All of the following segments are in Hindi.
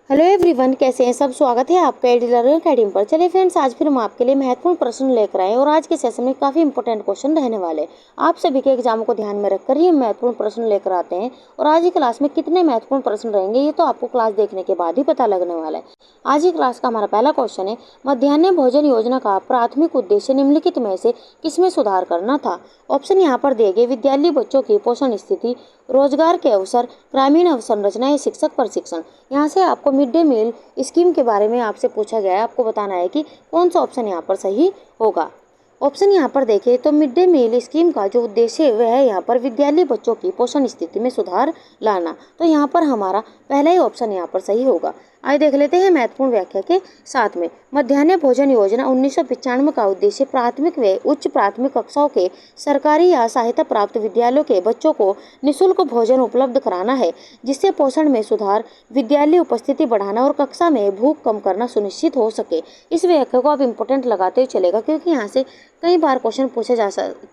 हेलो एवरीवन, कैसे हैं सब। स्वागत है आपका एडी लर्निंग अकेडमी पर। चलिए फ्रेंड्स, आज फिर हम आपके लिए महत्वपूर्ण प्रश्न लेकर आए और आज के सेशन में काफ़ी इंपॉर्टेंट क्वेश्चन रहने वाले हैं। आप सभी के एग्जाम को ध्यान में रखकर ये महत्वपूर्ण प्रश्न लेकर आते हैं और आज की क्लास में कितने महत्वपूर्ण प्रश्न रहेंगे ये तो आपको क्लास देखने के बाद ही पता लगने वाला है। आज की क्लास का हमारा पहला क्वेश्चन है, मध्याह्न भोजन योजना का प्राथमिक उद्देश्य निम्नलिखित में से किसमें सुधार करना था। ऑप्शन यहाँ पर दिए गए, विद्यालयी बच्चों की पोषण स्थिति, रोजगार के अवसर, ग्रामीण अवसंरचना या शिक्षक प्रशिक्षण। यहाँ से आपको मिड डे मील स्कीम के बारे में आपसे पूछा गया है, आपको बताना है कि कौन सा ऑप्शन यहाँ पर सही होगा। ऑप्शन यहाँ पर देखें तो मिड डे मील स्कीम का जो उद्देश्य है वह है यहाँ पर विद्यालयी बच्चों की पोषण स्थिति में सुधार लाना। तो यहाँ पर हमारा पहला ही ऑप्शन यहाँ पर सही होगा। आइए देख लेते हैं महत्वपूर्ण व्याख्या के साथ में। मध्याह्न भोजन योजना 1995 का उद्देश्य प्राथमिक व उच्च प्राथमिक कक्षाओं के सरकारी या सहायता प्राप्त विद्यालयों के बच्चों को निःशुल्क भोजन उपलब्ध कराना है, जिससे पोषण में सुधार, विद्यालय उपस्थिति बढ़ाना और कक्षा में भूख कम करना सुनिश्चित हो सके। इस व्याख्या को आप इम्पोर्टेंट लगाते हुए चलेगा, क्योंकि यहाँ से कई बार क्वेश्चन पूछा जा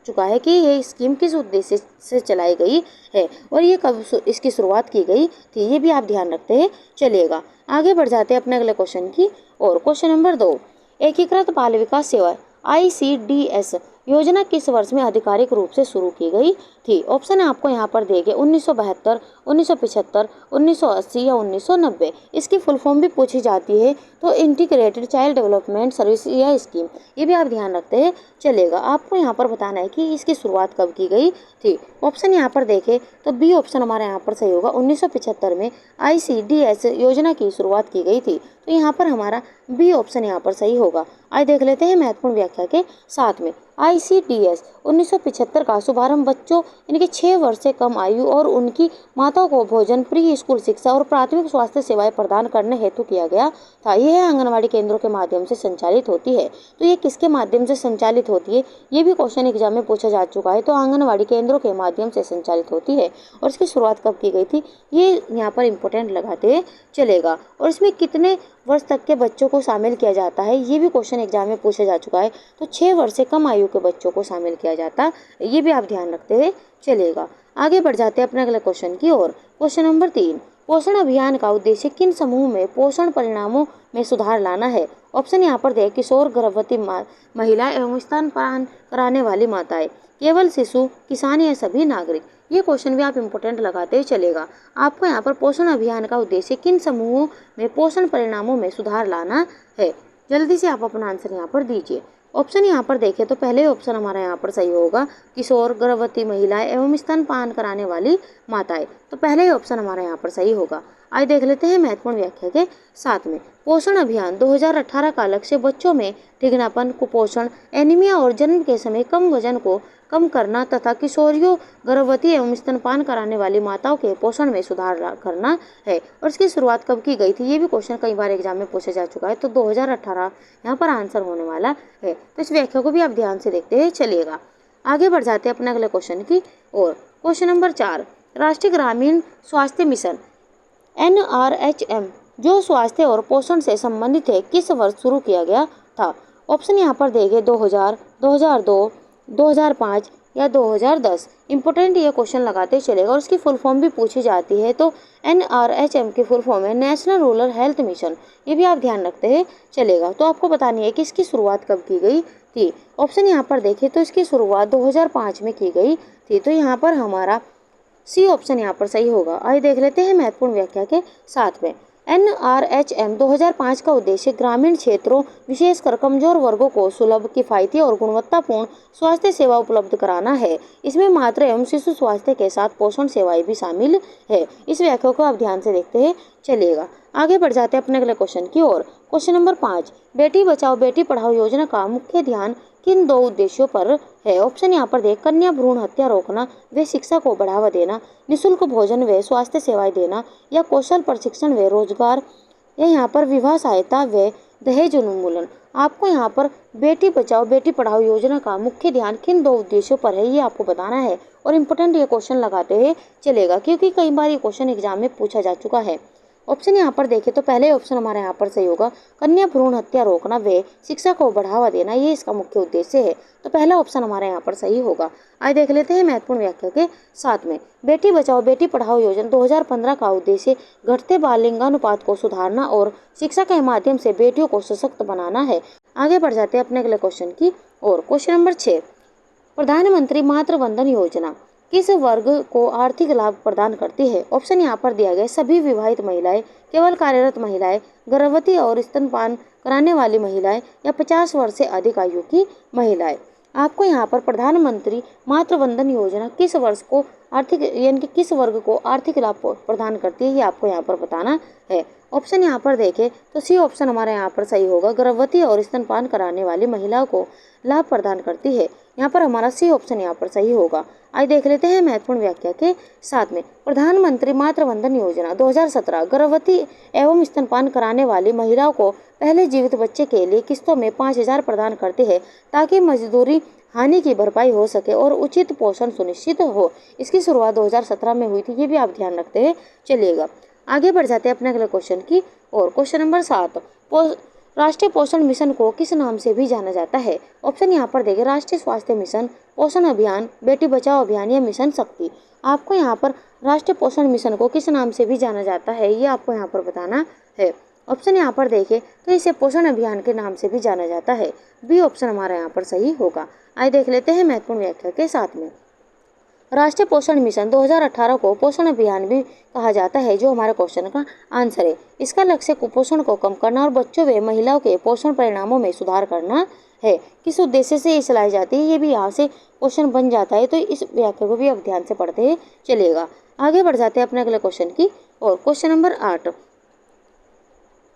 चुका है कि ये स्कीम किस उद्देश्य से चलाई गई है और ये कब इसकी शुरुआत की गई थी, ये भी आप ध्यान रखते हैं चलिएगा। आगे बढ़ जाते हैं अपने अगले क्वेश्चन की और। क्वेश्चन नंबर 2, एकीकृत बाल विकास सेवा ICDS योजना किस वर्ष में आधिकारिक रूप से शुरू की गई थी। ऑप्शन आपको यहाँ पर देंगे 1972, 1975, 1980 या 1990। इसकी फुल फॉर्म भी पूछी जाती है तो इंटीग्रेटेड चाइल्ड डेवलपमेंट सर्विस या स्कीम, ये भी आप ध्यान रखते हैं चलेगा। आपको यहाँ पर बताना है कि इसकी शुरुआत कब की गई थी। ऑप्शन यहाँ पर देखें तो बी ऑप्शन हमारा यहाँ पर सही होगा। 1975 में ICDS योजना की शुरुआत की गई थी, तो यहाँ पर हमारा बी ऑप्शन यहाँ पर सही होगा। आइए देख लेते हैं महत्वपूर्ण व्याख्या के साथ में। ICDS 1975 का शुभारंभ बच्चों यानी कि 6 वर्ष से कम आयु और उनकी माताओं को भोजन, प्री स्कूल शिक्षा और प्राथमिक स्वास्थ्य सेवाएं प्रदान करने हेतु किया गया था। यह आंगनवाड़ी केंद्रों के माध्यम से संचालित होती है। तो ये किसके माध्यम से संचालित होती है, ये भी क्वेश्चन एग्जाम में पूछा जा चुका है। तो आंगनवाड़ी केंद्रों के माध्यम से संचालित होती है और इसकी शुरुआत कब की गई थी, ये यहाँ पर इम्पोर्टेंट लगाते चलेगा। और इसमें कितने वर्ष तक के बच्चों को शामिल किया जाता है, ये भी क्वेश्चन एग्जाम में पूछा जा चुका है। तो 6 वर्ष से कम आयु के बच्चों को शामिल किया जाता है, ये भी आप ध्यान रखते हुए चलेगा। आगे बढ़ जाते हैं अपने अगले क्वेश्चन की ओर। क्वेश्चन नंबर 3, पोषण अभियान का उद्देश्य किन समूह में पोषण परिणामों में सुधार लाना है। ऑप्शन यहाँ पर दे, किशोर, गर्भवती महिला एवं स्तनपान कराने वाली माताएं, केवल शिशु, किसान या सभी नागरिक। ये क्वेश्चन भी आप इम्पोर्टेंट लगाते हुए चलेगा। आपको यहाँ पर पोषण अभियान का उद्देश्य किन समूहों में पोषण परिणामों में सुधार लाना है, जल्दी से आप अपना आंसर यहाँ पर दीजिए। ऑप्शन यहाँ पर देखें तो पहले ऑप्शन हमारा यहाँ पर सही होगा, किशोर, गर्भवती महिलाएं एवं स्तनपान कराने वाली माताएं। तो पहले ही ऑप्शन हमारा यहाँ पर सही होगा। आइए देख लेते हैं महत्वपूर्ण व्याख्या के साथ में। पोषण अभियान 2018 का लक्ष्य बच्चों में ठिगनापन, कुपोषण, एनीमिया और जन्म के समय कम वजन को कम करना तथा किशोरियों, गर्भवती एवं स्तनपान कराने वाली माताओं के पोषण में सुधार करना है। और इसकी शुरुआत कब की गई थी, ये भी क्वेश्चन कई बार एग्जाम में पूछा जा चुका है। तो 2018 यहाँ पर आंसर होने वाला है। तो इस व्याख्या को भी आप ध्यान से देखते हैं चलिएगा। आगे बढ़ जाते हैं अपने अगले क्वेश्चन की ओर। क्वेश्चन नंबर 4, राष्ट्रीय ग्रामीण स्वास्थ्य मिशन NRHM जो स्वास्थ्य और पोषण से संबंधित है, किस वर्ष शुरू किया गया था। ऑप्शन यहाँ पर देंगे 2000, 2002, 2005 या 2010। इंपॉर्टेंट ये क्वेश्चन लगाते चलेगा और इसकी फुल फॉर्म भी पूछी जाती है। तो NRHM की फुल फॉर्म है नेशनल रूरल हेल्थ मिशन, ये भी आप ध्यान रखते हैं चलेगा। तो आपको बतानी है कि इसकी शुरुआत कब की गई थी। ऑप्शन यहाँ पर देखें तो इसकी शुरुआत 2005 में की गई थी। तो यहाँ पर हमारा सी ऑप्शन यहाँ पर सही होगा। आइए देख लेते हैं महत्वपूर्ण व्याख्या के साथ में। NRHM 2005 का उद्देश्य ग्रामीण क्षेत्रों, विशेषकर कमजोर वर्गों को सुलभ, किफायती और गुणवत्तापूर्ण स्वास्थ्य सेवा उपलब्ध कराना है। इसमें मातृ एवं शिशु स्वास्थ्य के साथ पोषण सेवाएं भी शामिल है। इस व्याख्या को आप ध्यान से देखते हैं चलिएगा। आगे बढ़ जाते हैं अपने अगले क्वेश्चन की ओर। क्वेश्चन नंबर 5, बेटी बचाओ बेटी पढ़ाओ योजना का मुख्य ध्यान किन 2 उद्देश्यों पर है। ऑप्शन यहाँ पर देख, कन्या भ्रूण हत्या रोकना व शिक्षा को बढ़ावा देना, निःशुल्क भोजन व स्वास्थ्य सेवाएं देना या कौशल प्रशिक्षण व रोजगार या यहाँ पर विवाह सहायता व दहेज उन्मूलन। आपको यहाँ पर बेटी बचाओ बेटी पढ़ाओ योजना का मुख्य ध्यान किन 2 उद्देश्यों पर है, ये आपको बताना है। और इम्पोर्टेंट ये क्वेश्चन लगाते हुए चलेगा, क्योंकि कई बार ये क्वेश्चन एग्जाम में पूछा जा चुका है। ऑप्शन यहाँ पर देखें तो पहले ऑप्शन हमारे यहाँ पर सही होगा, कन्या भ्रूण हत्या रोकना व शिक्षा को बढ़ावा देना, ये इसका मुख्य उद्देश्य है। तो पहला ऑप्शन हमारे यहाँ पर सही होगा। आइए देख लेते हैं महत्वपूर्ण व्याख्या के साथ में। बेटी बचाओ बेटी पढ़ाओ योजना 2015 का उद्देश्य घटते बाल लिंगानुपात को सुधारना और शिक्षा के माध्यम से बेटियों को सशक्त बनाना है। आगे बढ़ जाते हैं अपने अगले क्वेश्चन की और। क्वेश्चन नंबर 6, प्रधानमंत्री मातृ वंदन योजना किस वर्ग को आर्थिक लाभ प्रदान करती है? ऑप्शन यहाँ पर दिया गया, सभी विवाहित महिलाएं, केवल कार्यरत महिलाएं, गर्भवती और स्तनपान कराने वाली महिलाएं या 50 वर्ष से अधिक आयु की महिलाएं। आपको यहाँ पर प्रधानमंत्री मातृ वंदन योजना किस वर्ष को आर्थिक यानी कि किस वर्ग को आर्थिक लाभ प्रदान करती है, ये आपको यहाँ पर बताना है। ऑप्शन यहाँ पर देखें तो सी ऑप्शन हमारे यहाँ पर सही होगा, गर्भवती और स्तनपान कराने वाली महिलाओं को लाभ प्रदान करती है। यहाँ पर हमारा सी ऑप्शन यहाँ पर सही होगा। आइए देख लेते हैं महत्वपूर्ण व्याख्या के साथ में। प्रधानमंत्री मातृ वंदन योजना 2017 गर्भवती एवं स्तनपान कराने वाली महिलाओं को पहले जीवित बच्चे के लिए किस्तों में 5,000 प्रदान करती है ताकि मजदूरी हानि की भरपाई हो सके और उचित पोषण सुनिश्चित हो। इसकी शुरुआत 2017 में हुई थी, ये भी आप ध्यान रखते हुए चलिएगा। आगे बढ़ जाते हैं अपने अगले क्वेश्चन की और। क्वेश्चन नंबर 7, राष्ट्रीय पोषण मिशन को किस नाम से भी जाना जाता है? ऑप्शन यहाँ पर देखें, राष्ट्रीय स्वास्थ्य मिशन, पोषण अभियान, बेटी बचाओ अभियान या मिशन शक्ति। आपको यहाँ पर राष्ट्रीय पोषण मिशन को किस नाम से भी जाना जाता है, ये आपको यहाँ पर बताना है। ऑप्शन यहाँ पर देखें तो इसे पोषण अभियान के नाम से भी जाना जाता है। बी ऑप्शन हमारा यहाँ पर सही होगा। आइए देख लेते हैं महत्वपूर्ण व्याख्या के साथ में। राष्ट्रीय पोषण मिशन 2018 को पोषण अभियान भी कहा जाता है, जो हमारे क्वेश्चन का आंसर है। इसका लक्ष्य कुपोषण को कम करना और बच्चों व महिलाओं के पोषण परिणामों में सुधार करना है। किस उद्देश्य से ये चलाई जाती है, ये भी यहाँ से क्वेश्चन बन जाता है, तो इस व्याख्या को भी आप ध्यान से पढ़ते हुए चलिएगा। आगे बढ़ जाते हैं अपने अगले क्वेश्चन की और। क्वेश्चन नंबर 8,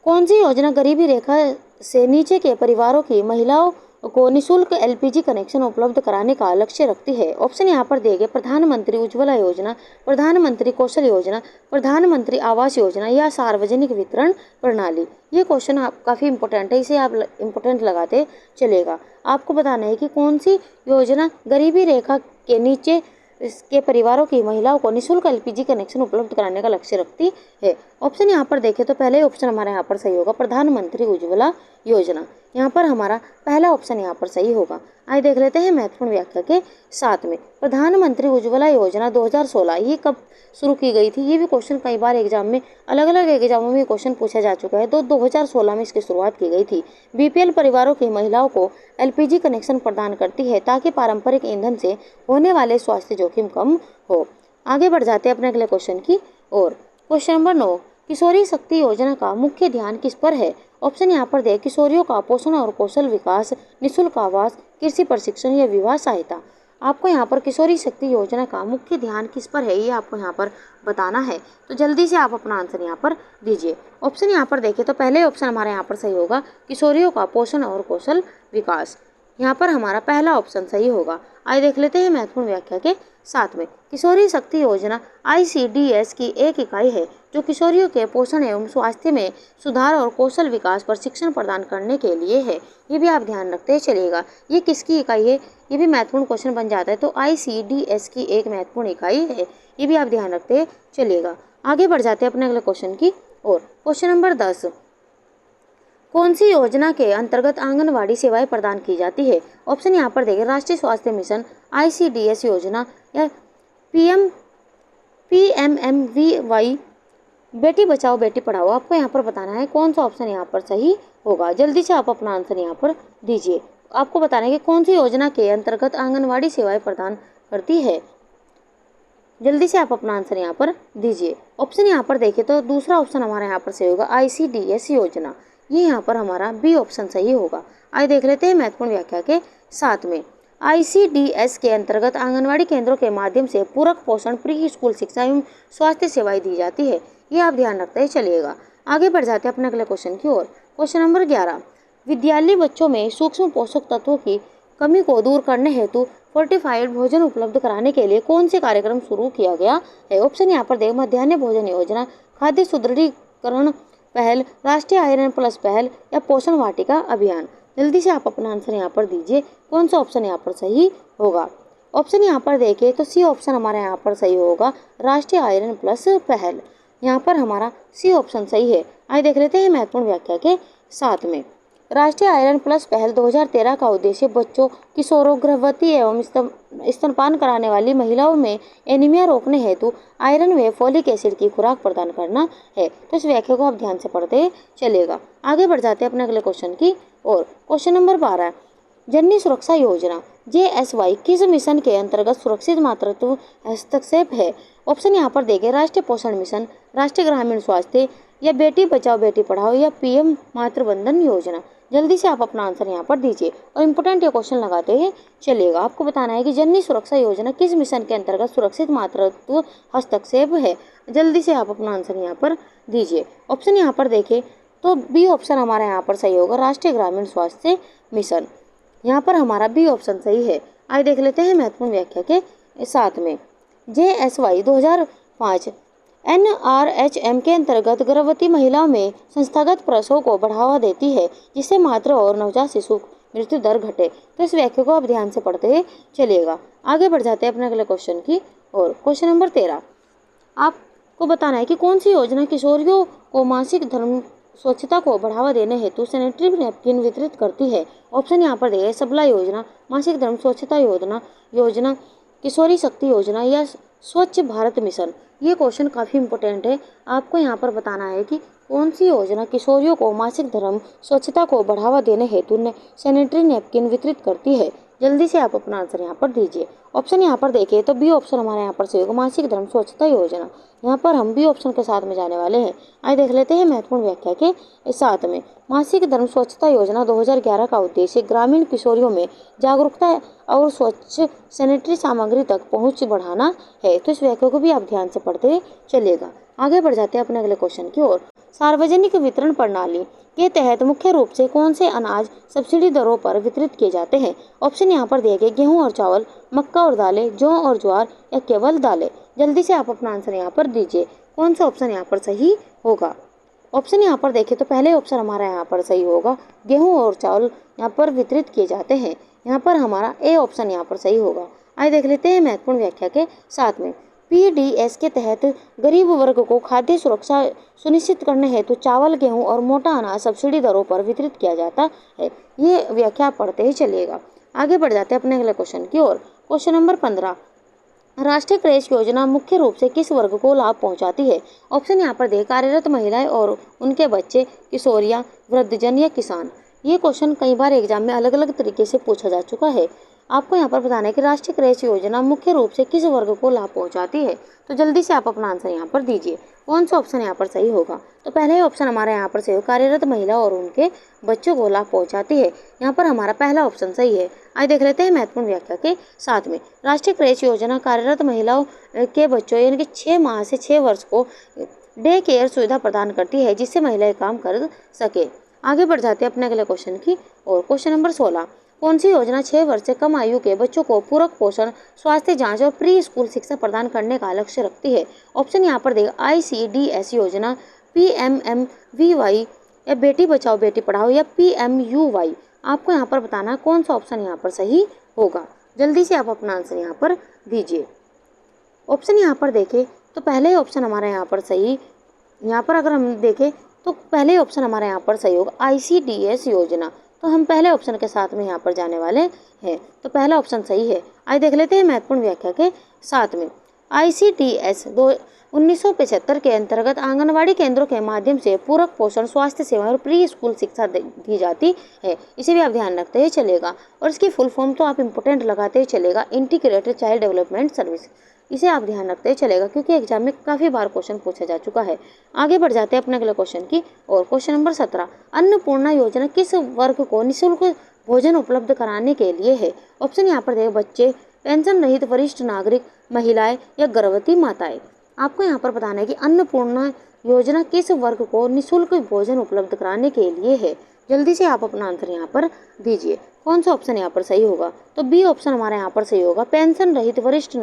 कौन सी योजना गरीबी रेखा से नीचे के परिवारों की महिलाओं को निःशुल्क एलपीजी कनेक्शन उपलब्ध कराने का लक्ष्य रखती है? ऑप्शन यहाँ पर दिए गए, प्रधानमंत्री उज्ज्वला योजना, प्रधानमंत्री कौशल योजना, प्रधानमंत्री आवास योजना या सार्वजनिक वितरण प्रणाली। ये क्वेश्चन आप काफ़ी इंपॉर्टेंट है, इसे आप इंपॉर्टेंट लगाते चलेगा। आपको बताना है कि कौन सी योजना गरीबी रेखा के नीचे इसके परिवारों की महिलाओं को निःशुल्क एलपीजी कनेक्शन उपलब्ध कराने का लक्ष्य रखती है। ऑप्शन यहाँ पर देखें तो पहले ऑप्शन हमारा यहाँ पर सही होगा, प्रधानमंत्री उज्ज्वला योजना। यहाँ पर हमारा पहला ऑप्शन यहाँ पर सही होगा। आइए देख लेते हैं महत्वपूर्ण व्याख्या के साथ में। प्रधानमंत्री उज्ज्वला योजना 2016 ये कब शुरू की गई थी? ये भी क्वेश्चन कई बार एग्जाम में अलग अलग एग्जामों में क्वेश्चन पूछा जा चुका है। तो 2016 में इसकी शुरुआत की गई थी। बीपीएल परिवारों की महिलाओं को एलपीजी कनेक्शन प्रदान करती है ताकि पारंपरिक ईंधन से होने वाले स्वास्थ्य जोखिम कम हो। आगे बढ़ जाते हैं अपने अगले क्वेश्चन की और। क्वेश्चन नंबर 9, किशोरी शक्ति योजना का मुख्य ध्यान किस पर है? ऑप्शन यहाँ पर दे, किशोरियों का पोषण और कौशल विकास, निःशुल्क आवास, कृषि प्रशिक्षण या विवाह सहायता। आपको यहाँ पर किशोरी शक्ति योजना का मुख्य ध्यान किस पर है, ये आपको यहाँ पर बताना है। तो जल्दी से आप अपना आंसर यहाँ पर दीजिए। ऑप्शन यहाँ पर देखें तो पहले ऑप्शन हमारे यहाँ पर सही होगा, किशोरियों का पोषण और कौशल विकास। यहाँ पर हमारा पहला ऑप्शन सही होगा। आइए देख लेते हैं महत्वपूर्ण व्याख्या के साथ में। किशोरी शक्ति योजना ICDS की एक इकाई है जो किशोरियों के पोषण एवं स्वास्थ्य में सुधार और कौशल विकास पर शिक्षण प्रदान करने के लिए है। ये भी आप ध्यान रखते चलिएगा। ये किसकी इकाई है, ये भी महत्वपूर्ण क्वेश्चन बन जाता है। तो ICDS की एक महत्वपूर्ण इकाई है, ये भी आप ध्यान रखते चलिएगा। आगे बढ़ जाते हैं अपने अगले क्वेश्चन की और। क्वेश्चन नंबर 10, कौन सी योजना के अंतर्गत आंगनवाड़ी सेवाएं प्रदान की जाती है? ऑप्शन यहाँ पर देंगे, राष्ट्रीय स्वास्थ्य मिशन, ICDS योजना या PMMVY, बेटी बचाओ बेटी पढ़ाओ। आपको यहाँ पर बताना है कौन सा ऑप्शन यहाँ पर सही होगा। जल्दी से आप अपना आंसर यहाँ पर दीजिए। आपको बताना है कि कौन सी योजना के अंतर्गत आंगनवाड़ी सेवाएं प्रदान करती है। जल्दी से आप अपना आंसर यहाँ पर दीजिए। ऑप्शन यहाँ पर देखें तो दूसरा ऑप्शन हमारा यहाँ पर सही होगा, ICDS योजना। ये यहाँ पर हमारा बी ऑप्शन सही होगा। आइए देख लेते हैं महत्वपूर्ण व्याख्या के साथ में। ICDS के अंतर्गत आंगनवाड़ी केंद्रों के माध्यम से पूरक पोषण, प्री स्कूल शिक्षा एवं स्वास्थ्य सेवाएं दी जाती है। ये आप ध्यान रखते ही चलिएगा। आगे बढ़ जाते हैं अपने अगले क्वेश्चन की ओर। क्वेश्चन नंबर 11, विद्यालय बच्चों में सूक्ष्म पोषक तत्वों की कमी को दूर करने हेतु फोर्टिफाइड भोजन उपलब्ध कराने के लिए कौन से कार्यक्रम शुरू किया गया है? ऑप्शन यहाँ पर देख, मध्याह्न भोजन योजना, खाद्य सुदृढ़ीकरण पहल, राष्ट्रीय आयरन प्लस पहल या पोषण वाटिका अभियान। जल्दी से आप अपना आंसर यहाँ पर दीजिए, कौन सा ऑप्शन यहाँ पर सही होगा। ऑप्शन यहाँ पर देखें तो सी ऑप्शन हमारे यहाँ पर सही होगा, राष्ट्रीय आयरन प्लस पहल। यहाँ पर हमारा सी ऑप्शन सही है। आइए देख लेते हैं महत्वपूर्ण व्याख्या के साथ में। राष्ट्रीय आयरन प्लस पहल 2013 का उद्देश्य बच्चों, किशोरों, गर्भवती एवं स्तनपान कराने वाली महिलाओं में एनीमिया रोकने हेतु आयरन व फोलिक एसिड की खुराक प्रदान करना है। तो इस व्याख्या को आप ध्यान से पढ़ते चलेगा। आगे बढ़ जाते हैं अपने अगले क्वेश्चन की ओर। क्वेश्चन नंबर 12, जननी सुरक्षा योजना JSY किस मिशन के अंतर्गत सुरक्षित मातृत्व हस्तक्षेप है? ऑप्शन यहाँ पर देंगे राष्ट्रीय पोषण मिशन, राष्ट्रीय ग्रामीण स्वास्थ्य, या बेटी बचाओ बेटी पढ़ाओ, या PM मातृवंदन योजना। जल्दी से आप अपना आंसर यहाँ पर दीजिए और इम्पोर्टेंट ये क्वेश्चन लगाते हैं चलिएगा। आपको बताना है कि जननी सुरक्षा योजना किस मिशन के अंतर्गत सुरक्षित मातृत्व हस्तक्षेप है। जल्दी से आप अपना आंसर यहाँ पर दीजिए। ऑप्शन यहाँ पर देखें तो बी ऑप्शन हमारा यहाँ पर सही होगा, राष्ट्रीय ग्रामीण स्वास्थ्य मिशन। यहाँ पर हमारा बी ऑप्शन सही है। आइए देख लेते हैं महत्वपूर्ण व्याख्या के साथ में। JSY 2005 NRHM के अंतर्गत गर्भवती महिलाओं में संस्थागत प्रसव को बढ़ावा देती है, जिससे मातृ और नवजात शिशु मृत्यु दर घटे। तो इस व्याख्या को आप ध्यान से पढ़ते हुए चलिएगा। आगे बढ़ जाते हैं अपने अगले क्वेश्चन की और। क्वेश्चन नंबर 13, आपको बताना है कि कौन सी योजना किशोरियों को मासिक धर्म स्वच्छता को बढ़ावा देने हेतु सैनिटरी नैपकिन वितरित करती है। ऑप्शन यहाँ पर दिए सबला योजना, मासिक धर्म स्वच्छता योजना, किशोरी शक्ति योजना, या स्वच्छ भारत मिशन। ये क्वेश्चन काफ़ी इंपॉर्टेंट है। आपको यहाँ पर बताना है कि कौन सी योजना किशोरियों को मासिक धर्म स्वच्छता को बढ़ावा देने हेतु सैनिटरी नैपकिन वितरित करती है। जल्दी से आप अपना आंसर यहाँ पर दीजिए। ऑप्शन यहाँ पर देखिए तो बी ऑप्शन हमारे यहाँ पर सही होगा, मासिक धर्म स्वच्छता योजना। यहाँ पर हम बी ऑप्शन के साथ में जाने वाले हैं। आइए देख लेते हैं महत्वपूर्ण व्याख्या के साथ में। मासिक धर्म स्वच्छता योजना 2011 का उद्देश्य ग्रामीण किशोरियों में जागरूकता और स्वच्छ सैनिटरी सामग्री तक पहुँच बढ़ाना है। तो इस व्याख्या को भी आप ध्यान से पढ़ते चलिएगा। आगे बढ़ जाते हैं अपने अगले क्वेश्चन की ओर। सार्वजनिक वितरण प्रणाली के तहत मुख्य रूप से कौन से अनाज सब्सिडी दरों पर वितरित किए जाते हैं? ऑप्शन यहाँ पर दिए गए गेहूं और चावल, मक्का और दालें, जौ और ज्वार, या केवल दालें। जल्दी से आप अपना आंसर यहाँ पर दीजिए। कौन सा ऑप्शन यहाँ पर सही होगा? ऑप्शन यहाँ पर देखें तो पहले ऑप्शन हमारा यहाँ पर सही होगा, गेहूँ और चावल यहाँ पर वितरित किए जाते हैं। यहाँ पर हमारा ए ऑप्शन यहाँ पर सही होगा। आइए देख लेते हैं महत्वपूर्ण व्याख्या के साथ में। PDS के तहत गरीब वर्ग को खाद्य सुरक्षा सुनिश्चित करने हेतु चावल, गेहूं और मोटा अनाज सब्सिडी दरों पर वितरित किया जाता है। ये व्याख्या पढ़ते ही चलिएगा। आगे बढ़ जाते हैं अपने अगले क्वेश्चन की ओर। क्वेश्चन नंबर 15, राष्ट्रीय क्रेच योजना मुख्य रूप से किस वर्ग को लाभ पहुंचाती है? ऑप्शन यहाँ पर दे कार्यरत महिलाएं और उनके बच्चे, किशोरियां, वृद्धजन, या किसान। ये क्वेश्चन कई बार एग्जाम में अलग अलग तरीके से पूछा जा चुका है। आपको यहाँ पर बताना है कि राष्ट्रीय क्रेच योजना मुख्य रूप से किस वर्ग को लाभ पहुंचाती है। तो जल्दी से आप अपना आंसर यहाँ पर दीजिए। कौन सा ऑप्शन यहाँ पर सही होगा? तो पहला ही ऑप्शन हमारा यहाँ पर सही होगा, कार्यरत महिला और उनके बच्चों को लाभ पहुंचाती है। यहाँ पर हमारा पहला ऑप्शन सही है। आइए देख लेते हैं महत्वपूर्ण व्याख्या के साथ में। राष्ट्रीय क्रेच योजना कार्यरत महिलाओं के बच्चों यानी कि 6 माह से 6 वर्ष को डे केयर सुविधा प्रदान करती है, जिससे महिलाएं काम कर सके। आगे बढ़ जाते हैं अपने अगले क्वेश्चन की और। क्वेश्चन नंबर 16, कौन सी योजना 6 वर्ष से कम आयु के बच्चों को पूरक पोषण, स्वास्थ्य जांच और प्री स्कूल शिक्षा प्रदान करने का लक्ष्य रखती है? ऑप्शन यहाँ पर देगा ICDS योजना, PMMVY, या बेटी बचाओ बेटी पढ़ाओ, या PMUY। आपको यहाँ पर बताना है कौन सा ऑप्शन यहाँ पर सही होगा। जल्दी से आप अपना आंसर यहाँ पर दीजिए। ऑप्शन यहाँ पर देखें तो पहले ऑप्शन हमारा यहाँ पर सही, यहाँ पर अगर हम देखें तो पहले ऑप्शन हमारा यहाँ पर सही होगा ICDS योजना। तो हम पहले ऑप्शन के साथ में यहाँ पर जाने वाले हैं। तो पहला ऑप्शन सही है। आइए देख लेते हैं महत्वपूर्ण व्याख्या के साथ में। ICDS 1975 के अंतर्गत आंगनवाड़ी केंद्रों के माध्यम से पूरक पोषण, स्वास्थ्य सेवा और प्री स्कूल शिक्षा दी जाती है। इसे भी आप ध्यान रखते ही चलेगा। और इसकी फुल फॉर्म तो आप इम्पोर्टेंट लगाते ही चलेगा, इंटीग्रेटेड चाइल्ड डेवलपमेंट सर्विस। इसे आप ध्यान रखते ही चलेगा क्योंकि एग्जाम में काफ़ी बार क्वेश्चन पूछा जा चुका है। आगे बढ़ जाते हैं अपने अगले क्वेश्चन की और। क्वेश्चन नंबर 17, अन्नपूर्णा योजना किस वर्ग को निःशुल्क भोजन उपलब्ध कराने के लिए है? ऑप्शन यहाँ पर देखें बच्चे, पेंशन रहित वरिष्ठ नागरिक, महिलाएं, या गर्भवती माताएं। आपको यहाँ पर बताना है कि अन्नपूर्णा योजना किस वर्ग को निःशुल्क भोजन उपलब्ध कराने के लिए है। जल्दी से आप अपना आंसर यहाँ पर दीजिए। कौन सा ऑप्शन यहाँ पर सही होगा? तो बी ऑप्शन हमारा यहाँ पर सही होगा, पेंशन रहित वरिष्ठ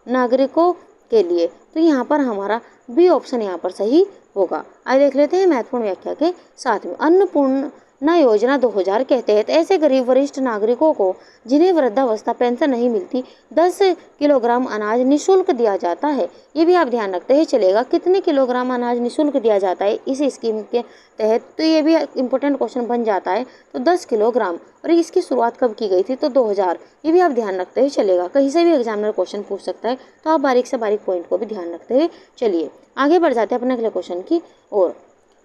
नागरिकों के लिए। तो यहाँ पर हमारा बी ऑप्शन यहाँ पर सही होगा। आइए देख लेते हैं महत्वपूर्ण व्याख्या के साथ में। अन्नपूर्णा न योजना 2000 के तहत ऐसे गरीब वरिष्ठ नागरिकों को जिन्हें वृद्धावस्था पेंशन नहीं मिलती 10 किलोग्राम अनाज निःशुल्क दिया जाता है। ये भी आप ध्यान रखते ही चलेगा, कितने किलोग्राम अनाज निःशुल्क दिया जाता है इस स्कीम के तहत, तो ये भी इम्पोर्टेंट क्वेश्चन बन जाता है। तो 10 किलोग्राम, और इसकी शुरुआत कब की गई थी, तो 2000। ये भी आप ध्यान रखते ही चलेगा, कहीं से भी एग्जामिनर क्वेश्चन पूछ सकता है, तो आप बारीक से बारीक पॉइंट को भी ध्यान रखते हुए चलिए आगे बढ़ जाते हैं अपने अगले क्वेश्चन की ओर।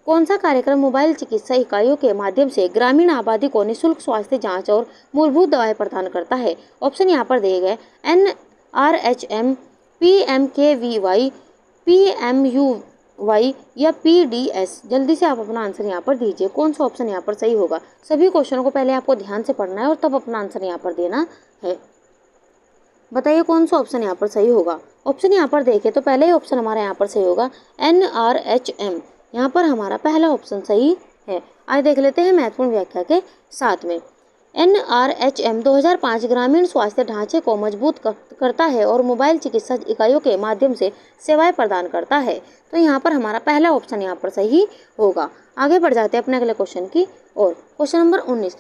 कौन सा कार्यक्रम मोबाइल चिकित्सा इकाइयों के माध्यम से ग्रामीण आबादी को निःशुल्क स्वास्थ्य जांच और मूलभूत दवाएं प्रदान करता है? ऑप्शन यहाँ पर दिए गए NRHM, PMKVY, PMUY या PDS। जल्दी से आप अपना आंसर यहाँ पर दीजिए, कौन सा ऑप्शन यहाँ पर सही होगा। सभी क्वेश्चनों को पहले आपको ध्यान से पढ़ना है और तब अपना आंसर यहाँ पर देना है। बताइए कौन सा ऑप्शन यहाँ पर सही होगा। ऑप्शन यहाँ पर देखें तो पहले ही ऑप्शन हमारा यहाँ पर सही होगा NRHM, यहाँ पर हमारा पहला ऑप्शन सही है। आइए देख लेते हैं महत्वपूर्ण व्याख्या के साथ में। NRHM 2005 ग्रामीण स्वास्थ्य ढांचे को मजबूत करता है और मोबाइल चिकित्सा इकाइयों के माध्यम से सेवाएं प्रदान करता है। तो यहाँ पर हमारा पहला ऑप्शन यहाँ पर सही होगा। आगे बढ़ जाते हैं अपने अगले क्वेश्चन की ओर। क्वेश्चन नंबर 19,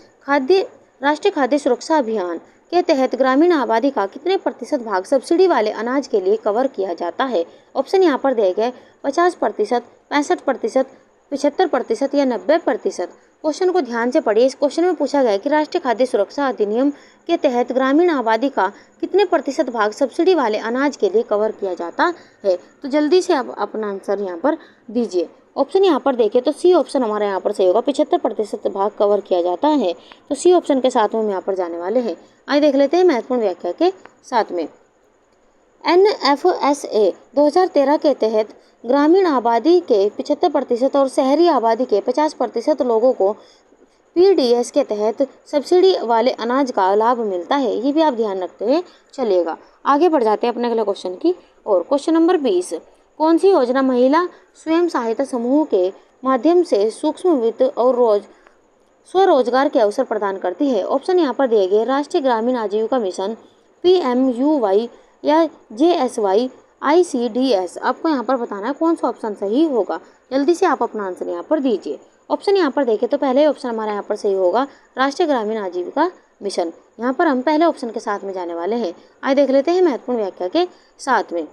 राष्ट्रीय खाद्य सुरक्षा अभियान के तहत ग्रामीण आबादी का कितने प्रतिशत भाग सब्सिडी वाले अनाज के लिए कवर किया जाता है? ऑप्शन यहाँ पर दिए गए 50%, 65%, 75% या 90%। क्वेश्चन को ध्यान से पढ़िए। इस क्वेश्चन में पूछा गया कि राष्ट्रीय खाद्य सुरक्षा अधिनियम के तहत ग्रामीण आबादी का कितने प्रतिशत भाग सब्सिडी वाले अनाज के लिए कवर किया जाता है। तो जल्दी से आप अपना आंसर यहाँ पर दीजिए। ऑप्शन यहाँ पर देखें तो सी ऑप्शन हमारा यहाँ पर सही होगा, 75% भाग कवर किया जाता है। तो सी ऑप्शन के साथ में हम यहाँ पर जाने वाले हैं। आइए देख लेते हैं महत्वपूर्ण व्याख्या के साथ में। NFSA 2013 के तहत ग्रामीण आबादी के 75% और शहरी आबादी के 50% लोगों को PDS के तहत सब्सिडी वाले अनाज का लाभ मिलता है। ये भी आप ध्यान रखते हुए चलिएगा। आगे बढ़ जाते हैं अपने अगले क्वेश्चन की और। क्वेश्चन नंबर 20, कौन सी योजना महिला स्वयं सहायता समूह के माध्यम से सूक्ष्म वित्त और स्वरोजगार के अवसर प्रदान करती है? ऑप्शन यहाँ पर दिए गए राष्ट्रीय ग्रामीण आजीविका मिशन, PMUY या JSY, ICDS। आपको यहाँ पर बताना है कौन सा ऑप्शन सही होगा। जल्दी से आप अपना आंसर यहाँ पर दीजिए। ऑप्शन यहाँ पर देखें तो पहले ऑप्शन हमारा यहाँ पर सही होगा, राष्ट्रीय ग्रामीण आजीविका मिशन। यहाँ पर हम पहले ऑप्शन के साथ में जाने वाले हैं। आइए देख लेते हैं महत्वपूर्ण व्याख्या के साथ में।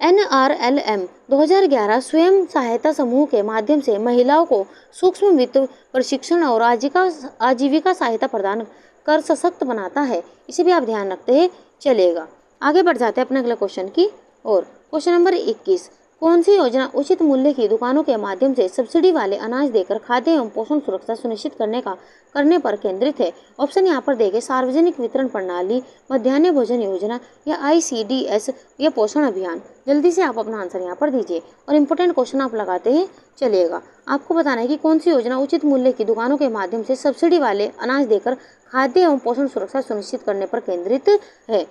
NRLM 2011 स्वयं सहायता समूह के माध्यम से महिलाओं को सूक्ष्म वित्त प्रशिक्षण और आजीविका सहायता प्रदान कर सशक्त बनाता है। इसे भी आप ध्यान रखते हैं चलेगा। आगे बढ़ जाते हैं अपने अगले क्वेश्चन की और। क्वेश्चन नंबर 21, कौन सी योजना उचित मूल्य की दुकानों के माध्यम से सब्सिडी वाले अनाज देकर खाद्य एवं पोषण सुरक्षा सुनिश्चित करने पर केंद्रित है? ऑप्शन यहाँ पर देखे सार्वजनिक वितरण प्रणाली, मध्याह्न भोजन योजना या ICDS या पोषण अभियान। जल्दी से आप अपना आंसर यहाँ पर दीजिए और इम्पोर्टेंट क्वेश्चन आप लगाते हैं चलिएगा। आपको बताना है कि कौन सी योजना उचित मूल्य की दुकानों के माध्यम से सब्सिडी वाले अनाज देकर खाद्य एवं पोषण सुरक्षा सुनिश्चित करने पर केंद्रित है।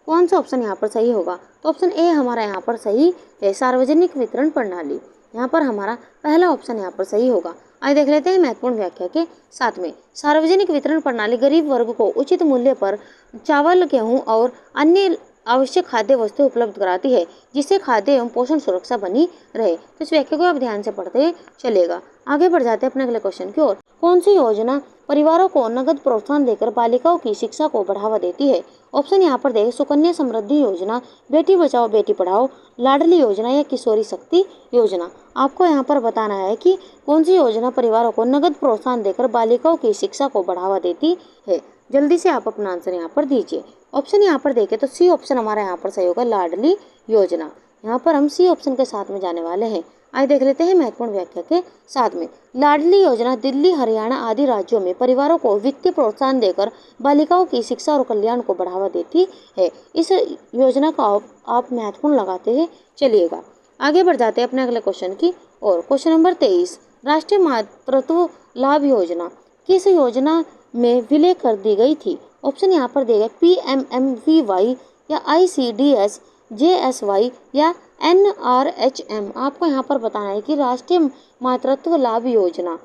कौन सा ऑप्शन यहाँ पर सही होगा? तो ऑप्शन ए हमारा यहाँ पर सही है, सार्वजनिक वितरण प्रणाली। यहाँ पर हमारा पहला ऑप्शन यहाँ पर सही होगा। आइए देख लेते हैं महत्वपूर्ण व्याख्या के साथ में। सार्वजनिक वितरण प्रणाली गरीब वर्ग को उचित मूल्य पर चावल, गेहूं और अन्य आवश्यक खाद्य वस्तु उपलब्ध कराती है, जिससे खाद्य एवं पोषण सुरक्षा बनी रहे। तो इस व्याख्या को आप ध्यान से पढ़ते चलेगा। आगे बढ़ जाते हैं अपने अगले क्वेश्चन की ओर। कौन सी योजना परिवारों को नगद प्रोत्साहन देकर बालिकाओं की शिक्षा को बढ़ावा देती है? ऑप्शन यहाँ पर देखें सुकन्या समृद्धि योजना, बेटी बचाओ बेटी पढ़ाओ, लाडली योजना या किशोरी शक्ति योजना। आपको यहाँ पर बताना है कि कौन सी योजना परिवारों को नगद प्रोत्साहन देकर बालिकाओं की शिक्षा को बढ़ावा देती है। जल्दी से आप अपना आंसर यहाँ पर दीजिए। ऑप्शन यहाँ पर देखें तो सी ऑप्शन हमारा यहाँ पर सही होगा, लाडली योजना। यहाँ पर हम सी ऑप्शन के साथ में जाने वाले हैं। आइए देख लेते हैं महत्वपूर्ण व्याख्या के साथ में। लाडली योजना दिल्ली, हरियाणा आदि राज्यों में परिवारों को वित्तीय प्रोत्साहन देकर बालिकाओं की शिक्षा और कल्याण को बढ़ावा देती है। इस योजना का आप महत्वपूर्ण लगाते हैं चलिएगा। आगे बढ़ जाते हैं अपने अगले क्वेश्चन की और। क्वेश्चन नंबर 23, राष्ट्रीय मातृत्व लाभ योजना किस योजना में विलय कर दी गई थी? ऑप्शन यहाँ पर दिए गए PMMVY या ICDS, JSY या NRHM। आपको यहाँ पर बताना है कि राष्ट्रीय मातृत्व लाभ योजना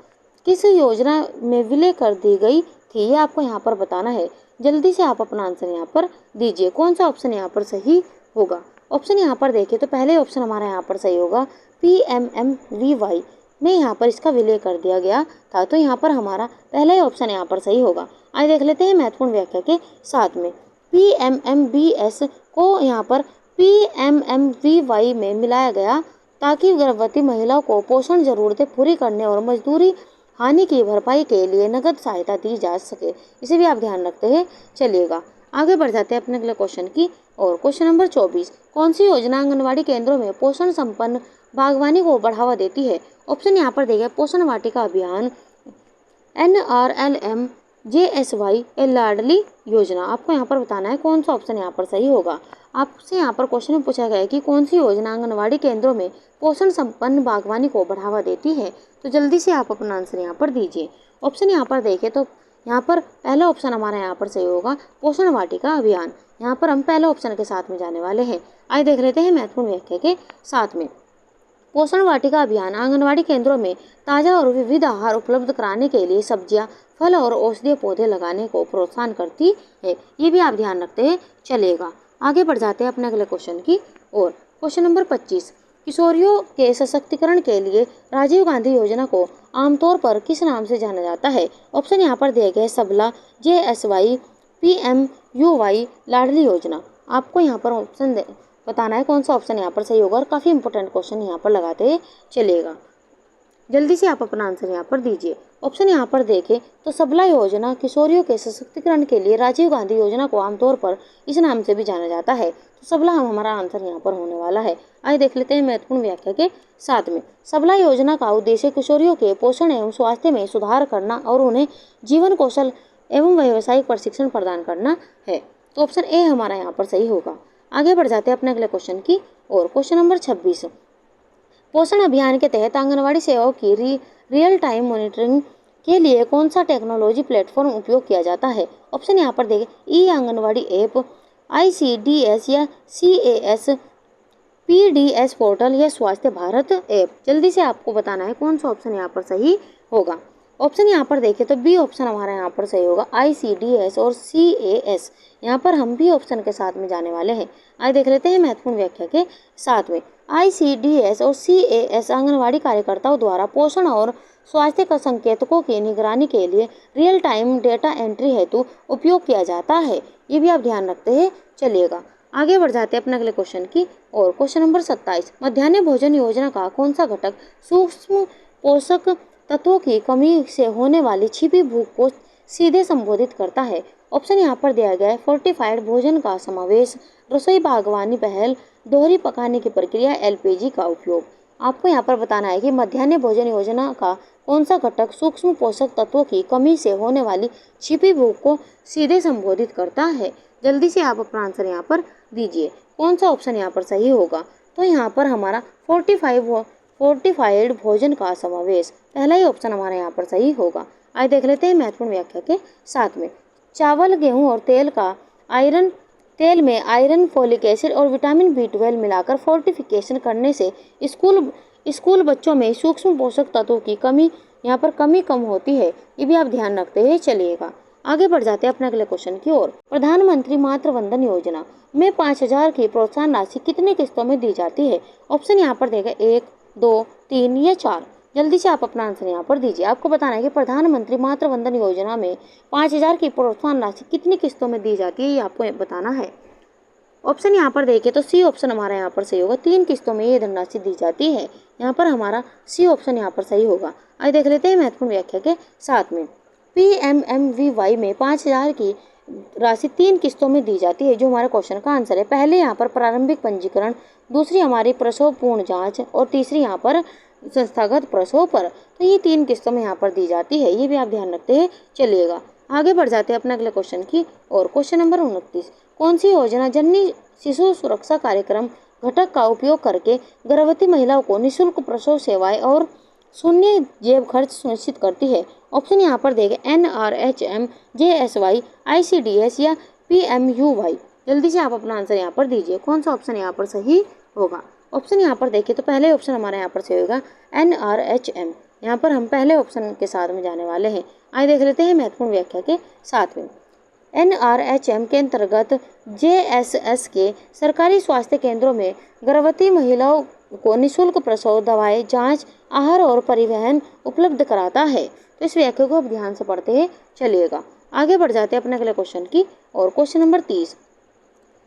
किस योजना में विलय कर दी गई थी, ये आपको यहाँ पर बताना है। जल्दी से आप अपना आंसर यहाँ पर दीजिए। कौन सा ऑप्शन यहाँ पर सही होगा? ऑप्शन यहाँ पर देखिए तो पहले ऑप्शन हमारा यहाँ पर सही होगा, PMMVY। में यहाँ पर इसका विलय कर दिया गया था। तो यहाँ पर हमारा पहला ही ऑप्शन यहाँ पर सही होगा। आइए देख लेते हैं महत्वपूर्ण व्याख्या के साथ में। PMMBS को यहाँ पर PMMVY में मिलाया गया ताकि गर्भवती महिलाओं को पोषण जरूरतें पूरी करने और मजदूरी हानि की भरपाई के लिए नगद सहायता दी जा सके। इसे भी आप ध्यान रखते हैं चलिएगा। आगे बढ़ जाते हैं अपने अगले क्वेश्चन की और। क्वेश्चन नंबर 24, कौन सी योजना आंगनवाड़ी केंद्रों में पोषण संपन्न बागवानी को बढ़ावा देती है? ऑप्शन यहाँ पर देगा पोषण वाटिका अभियान, NRLM, JSY, लाडली योजना। आपको यहाँ पर बताना है कौन सा ऑप्शन यहाँ पर सही होगा। आपसे यहाँ पर क्वेश्चन में पूछा गया है कि कौन सी योजना आंगनवाड़ी केंद्रों में पोषण संपन्न बागवानी को बढ़ावा देती है, तो जल्दी से आप अपना आंसर यहाँ पर दीजिए। ऑप्शन यहाँ पर देखें तो यहाँ पर पहला ऑप्शन हमारा यहाँ पर सही होगा पोषण वाटिका अभियान। यहाँ पर हम पहले ऑप्शन के साथ में जाने वाले हैं। आइए देख लेते हैं महत्वपूर्ण व्याख्या के साथ में। पोषण वाटिका अभियान आंगनवाड़ी केंद्रों में ताज़ा और विविध आहार उपलब्ध कराने के लिए सब्जियां, फल और औषधीय पौधे लगाने को प्रोत्साहन करती है। ये भी आप ध्यान रखते हैं चलेगा। आगे बढ़ जाते हैं अपने अगले क्वेश्चन की और। क्वेश्चन नंबर 25, किशोरियों के सशक्तिकरण के लिए राजीव गांधी योजना को आमतौर पर किस नाम से जाना जाता है? ऑप्शन यहाँ पर दिए गए सबला, JSY, PMUY, लाडली योजना। आपको यहाँ पर ऑप्शन बताना है कौन सा ऑप्शन यहाँ पर सही होगा और काफ़ी इंपॉर्टेंट क्वेश्चन यहाँ पर लगाते चलिएगा। जल्दी से आप अपना आंसर यहाँ पर दीजिए। ऑप्शन यहाँ पर देखें तो सबला योजना किशोरियों के सशक्तिकरण के लिए राजीव गांधी योजना को आमतौर पर इस नाम से भी जाना जाता है। तो सबला हमारा आंसर यहाँ पर होने वाला है। आइए देख लेते हैं महत्वपूर्ण व्याख्या के साथ में। सबला योजना का उद्देश्य किशोरियों के पोषण एवं स्वास्थ्य में सुधार करना और उन्हें जीवन कौशल एवं व्यावसायिक प्रशिक्षण प्रदान करना है। तो ऑप्शन ए हमारा यहाँ पर सही होगा। आगे बढ़ जाते हैं अपने अगले क्वेश्चन की और। क्वेश्चन नंबर 26, पोषण अभियान के तहत आंगनवाड़ी सेवाओं की रियल टाइम मॉनिटरिंग के लिए कौन सा टेक्नोलॉजी प्लेटफॉर्म उपयोग किया जाता है? ऑप्शन यहाँ पर देखें ई आंगनवाड़ी ऐप, ICDS या CAS, PDS पोर्टल या स्वास्थ्य भारत ऐप। जल्दी से आपको बताना है कौन सा ऑप्शन यहाँ पर सही होगा। ऑप्शन यहाँ पर देखें तो बी ऑप्शन हमारा यहाँ पर सही होगा, ICDS और CAS। यहाँ पर हम भी ऑप्शन के साथ में जाने वाले हैं। आइए देख लेते हैं महत्वपूर्ण व्याख्या के साथ में। ICDS और CAS आंगनवाड़ी कार्यकर्ताओं द्वारा पोषण और स्वास्थ्य का संकेतकों की निगरानी के लिए रियल टाइम डेटा एंट्री हेतु उपयोग किया जाता है। ये भी आप ध्यान रखते हैं चलिएगा। आगे बढ़ जाते हैं अपने अगले क्वेश्चन की और। क्वेश्चन नंबर 27, मध्याह्न भोजन योजना का कौन सा घटक सूक्ष्म पोषक तत्वों की कमी से होने वाली छिपी भूख को सीधे संबोधित करता है? ऑप्शन यहाँ पर दिया गया है फोर्टिफाइड भोजन का समावेश, रसोई बागवानी पहल, दोहरी पकाने की प्रक्रिया, LPG का उपयोग। आपको यहाँ पर बताना है कि मध्याह्न भोजन योजना का कौन सा घटक सूक्ष्म पोषक तत्वों की कमी से होने वाली छिपी भूख को सीधे संबोधित करता है। जल्दी से आप अपना आंसर यहाँ पर दीजिए कौन सा ऑप्शन यहाँ पर सही होगा। तो यहाँ पर हमारा फोर्टिफाइड भोजन का समावेश, पहला ही ऑप्शन हमारा यहाँ पर सही होगा। आइए देख लेते हैं महत्वपूर्ण व्याख्या के साथ में। चावल, गेहूं और तेल में आयरन, फोलिक एसिड और विटामिन B12 मिलाकर फोर्टिफिकेशन करने से स्कूल बच्चों में सूक्ष्म पोषक तत्वों की कमी कम होती है। ये भी आप ध्यान रखते हुए चलिएगा। आगे बढ़ जाते हैं अपने अगले क्वेश्चन की ओर। प्रधानमंत्री मातृ वंदन योजना में 5,000 की प्रोत्साहन राशि कितनी किस्तों में दी जाती है? ऑप्शन यहाँ पर देगा 1, 2, 3 या 4। जल्दी से आप अपना आंसर यहाँ पर दीजिए। आपको बताना है कि प्रधानमंत्री मातृ वंदन योजना में 5,000 की प्रोत्साहन राशि कितनी किस्तों में दी जाती है, ये आपको बताना है। ऑप्शन यहाँ पर देखें तो सी ऑप्शन हमारा यहाँ पर सही होगा, 3 किस्तों में ये धनराशि दी जाती है। यहाँ पर हमारा सी ऑप्शन यहाँ पर सही होगा। आइए देख लेते हैं महत्वपूर्ण व्याख्या के साथ में। PMMVY में 5,000 की राशि 3 किस्तों में दी जाती है, जो हमारे क्वेश्चन का आंसर है। पहले यहाँ पर प्रारंभिक पंजीकरण, दूसरी हमारी प्रसव पूर्ण जांच और तीसरी यहाँ पर संस्थागत प्रसव पर। तो ये 3 किस्तों में यहाँ पर दी जाती है। ये भी आप ध्यान रखते हैं चलिएगा। आगे बढ़ जाते हैं अपने अगले क्वेश्चन की और। क्वेश्चन नंबर 29, कौन सी योजना जननी शिशु सुरक्षा कार्यक्रम घटक का उपयोग करके गर्भवती महिलाओं को निःशुल्क प्रसव सेवाएं और शून्य जेब खर्च सुनिश्चित करती है? ऑप्शन यहाँ पर देंगे NRHM, JSY, ICDS या PMUY। जल्दी से आप अपना आंसर यहाँ पर दीजिए कौन सा ऑप्शन यहाँ पर सही होगा। ऑप्शन यहाँ पर देखिए तो पहले ऑप्शन हमारा यहाँ पर सही होगा NRHM। यहाँ पर हम पहले ऑप्शन के साथ में जाने वाले हैं। आइए देख लेते हैं महत्वपूर्ण व्याख्या के साथ में। NRHM के अंतर्गत JSS के सरकारी स्वास्थ्य केंद्रों में गर्भवती महिलाओं को निःशुल्क प्रसव दवाएं, जांच, आहार और परिवहन उपलब्ध कराता है। तो इस व्याख्या को आप ध्यान से पढ़ते हैं चलिएगा। आगे बढ़ जाते हैं अपने अगले क्वेश्चन की और क्वेश्चन नंबर 30,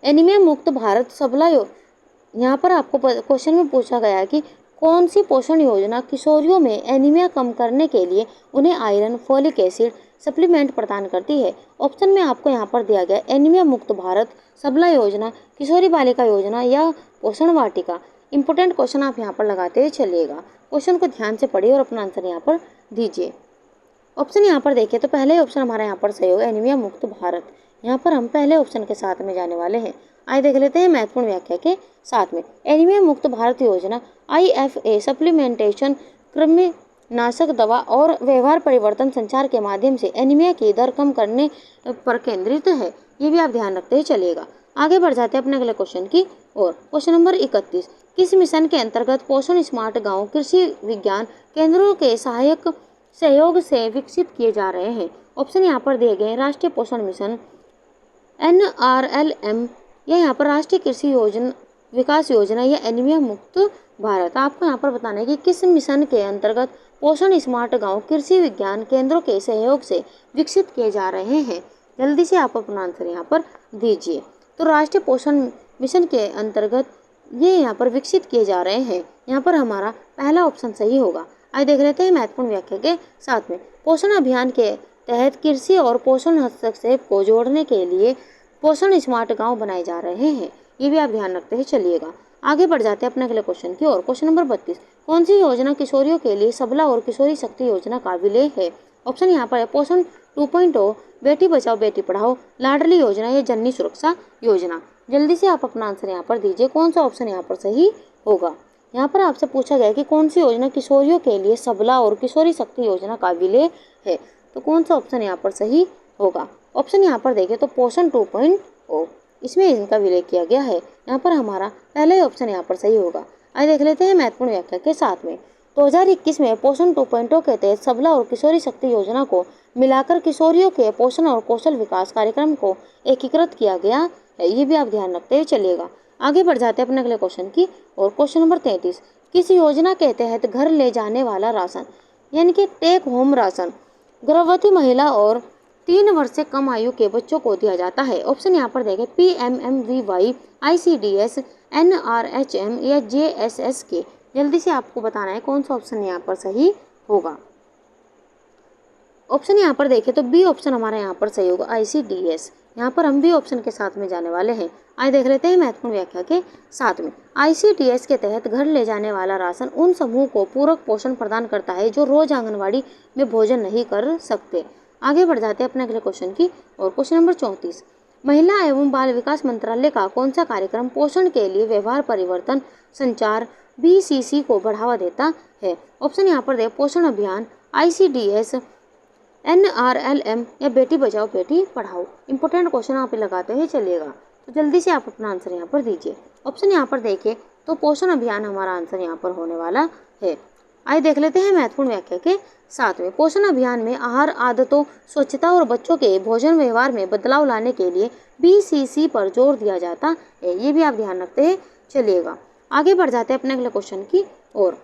एनीमिया मुक्त भारत सबला यहाँ पर आपको क्वेश्चन में पूछा गया कि कौन सी पोषण योजना किशोरियों में एनीमिया कम करने के लिए उन्हें आयरन, फोलिक एसिड सप्लीमेंट प्रदान करती है। ऑप्शन में आपको यहाँ पर दिया गया एनीमिया मुक्त भारत सबला योजना, किशोरी बालिका योजना या पोषण वाटिका। इंपोर्टेंट क्वेश्चन आप यहाँ पर लगाते हुए चलिएगा। क्वेश्चन को ध्यान से पढ़िए और अपना आंसर यहाँ पर दीजिए। ऑप्शन यहाँ पर देखिए तो पहले ऑप्शन हमारा यहाँ पर सही होगा एनीमिया मुक्त भारत। यहाँ पर हम पहले ऑप्शन के साथ में जाने वाले हैं। आइए देख लेते हैं महत्वपूर्ण व्याख्या के साथ में। एनीमिया मुक्त भारत योजना IFA सप्लीमेंटेशन, कृमिनाशक दवा और व्यवहार परिवर्तन संचार के माध्यम से एनीमिया की दर कम करने पर केंद्रित है। ये भी आप ध्यान रखते ही चलिएगा। आगे बढ़ जाते हैं अपने अगले क्वेश्चन की और क्वेश्चन नंबर 31, किस मिशन के अंतर्गत पोषण स्मार्ट गांव कृषि विज्ञान केंद्रों के सहयोग से विकसित किए जा रहे हैं। ऑप्शन यहाँ पर दिए गए राष्ट्रीय पोषण मिशन, NRLM या यहाँ पर राष्ट्रीय कृषि योजना विकास योजना या एनीमिया मुक्त भारत। आपको यहाँ पर बताना है कि किस मिशन के अंतर्गत पोषण स्मार्ट गांव कृषि विज्ञान केंद्रों के सहयोग से विकसित किए जा रहे हैं। जल्दी से आप अपना आंसर यहाँ पर दीजिए। तो राष्ट्रीय पोषण मिशन के अंतर्गत ये यहाँ पर विकसित किए जा रहे हैं। यहाँ पर हमारा पहला ऑप्शन सही होगा। आइए देख लेते हैं महत्वपूर्ण व्याख्या के साथ में। पोषण अभियान के तहत कृषि और पोषण हस्तक्षेप को जोड़ने के लिए पोषण स्मार्ट गांव बनाए जा रहे हैं। ये भी आप ध्यान रखते हैं चलिएगा। आगे बढ़ जाते हैं अपने अगले क्वेश्चन की और क्वेश्चन नंबर 32, कौन सी योजना किशोरियों के लिए सबला और किशोरी शक्ति योजना काबिले है। ऑप्शन यहाँ पर है पोषण 2.0, बेटी बचाओ बेटी पढ़ाओ, लाडली योजना या जननी सुरक्षा योजना। जल्दी से आप अपना आंसर यहाँ पर दीजिए। कौन सा ऑप्शन यहाँ पर सही होगा। यहाँ पर आपसे पूछा गया कि कौन सी योजना किशोरियों के लिए सबला और किशोरी शक्ति योजना काबिले है, तो कौन सा ऑप्शन यहाँ पर सही होगा। ऑप्शन यहाँ पर देखें तो पोषण 2.0 इसमें इनका विलय किया गया है। यहाँ पर हमारा पहला ही ऑप्शन यहाँ पर सही होगा। आइए देख लेते हैं महत्वपूर्ण व्याख्या के साथ में। 2021 में पोषण 2.0 के तहत सबला और किशोरी शक्ति योजना को मिलाकर किशोरियों के पोषण और कौशल विकास कार्यक्रम को एकीकृत किया गया है। ये भी आप ध्यान रखते हुए चलिएगा। आगे बढ़ जाते हैं अपने अगले क्वेश्चन की और क्वेश्चन नंबर 33, किस योजना के तहत घर ले जाने वाला राशन यानी कि टेक होम राशन गर्भवती महिला और 3 वर्ष से कम आयु के बच्चों को दिया जाता है। ऑप्शन यहाँ पर देखें PMMVY, ICDS, NRHM या JSS के। जल्दी से आपको बताना है कौन सा ऑप्शन यहाँ पर सही होगा। ऑप्शन यहाँ पर देखें तो बी ऑप्शन हमारा यहाँ पर सही होगा ICDS। यहाँ पर हम भी ऑप्शन के साथ में जाने वाले हैं। आइए देख लेते हैं महत्वपूर्ण व्याख्या के साथ में। ICDS के तहत घर ले जाने वाला राशन उन समूह को पूरक पोषण प्रदान करता है जो रोज आंगनवाड़ी में भोजन नहीं कर सकते। आगे बढ़ जाते हैं अपने अगले क्वेश्चन की और क्वेश्चन नंबर 34, महिला एवं बाल विकास मंत्रालय का कौन सा कार्यक्रम पोषण के लिए व्यवहार परिवर्तन संचार BCC को बढ़ावा देता है। ऑप्शन यहाँ पर दे पोषण अभियान, ICDS, NRLM या बेटी बचाओ बेटी पढ़ाओ। इंपॉर्टेंट क्वेश्चन आप लगाते ही चलिएगा। तो जल्दी से आप अपना आंसर यहाँ पर दीजिए। ऑप्शन यहाँ पर देखें तो पोषण अभियान हमारा आंसर यहाँ पर होने वाला है। आइए देख लेते हैं महत्वपूर्ण व्याख्या के साथ में। पोषण अभियान में आहार आदतों, स्वच्छता और बच्चों के भोजन व्यवहार में बदलाव लाने के लिए BCC पर जोर दिया जाता है। ये भी आप ध्यान रखते हैं चलिएगा। आगे बढ़ जाते हैं अपने अगले क्वेश्चन की और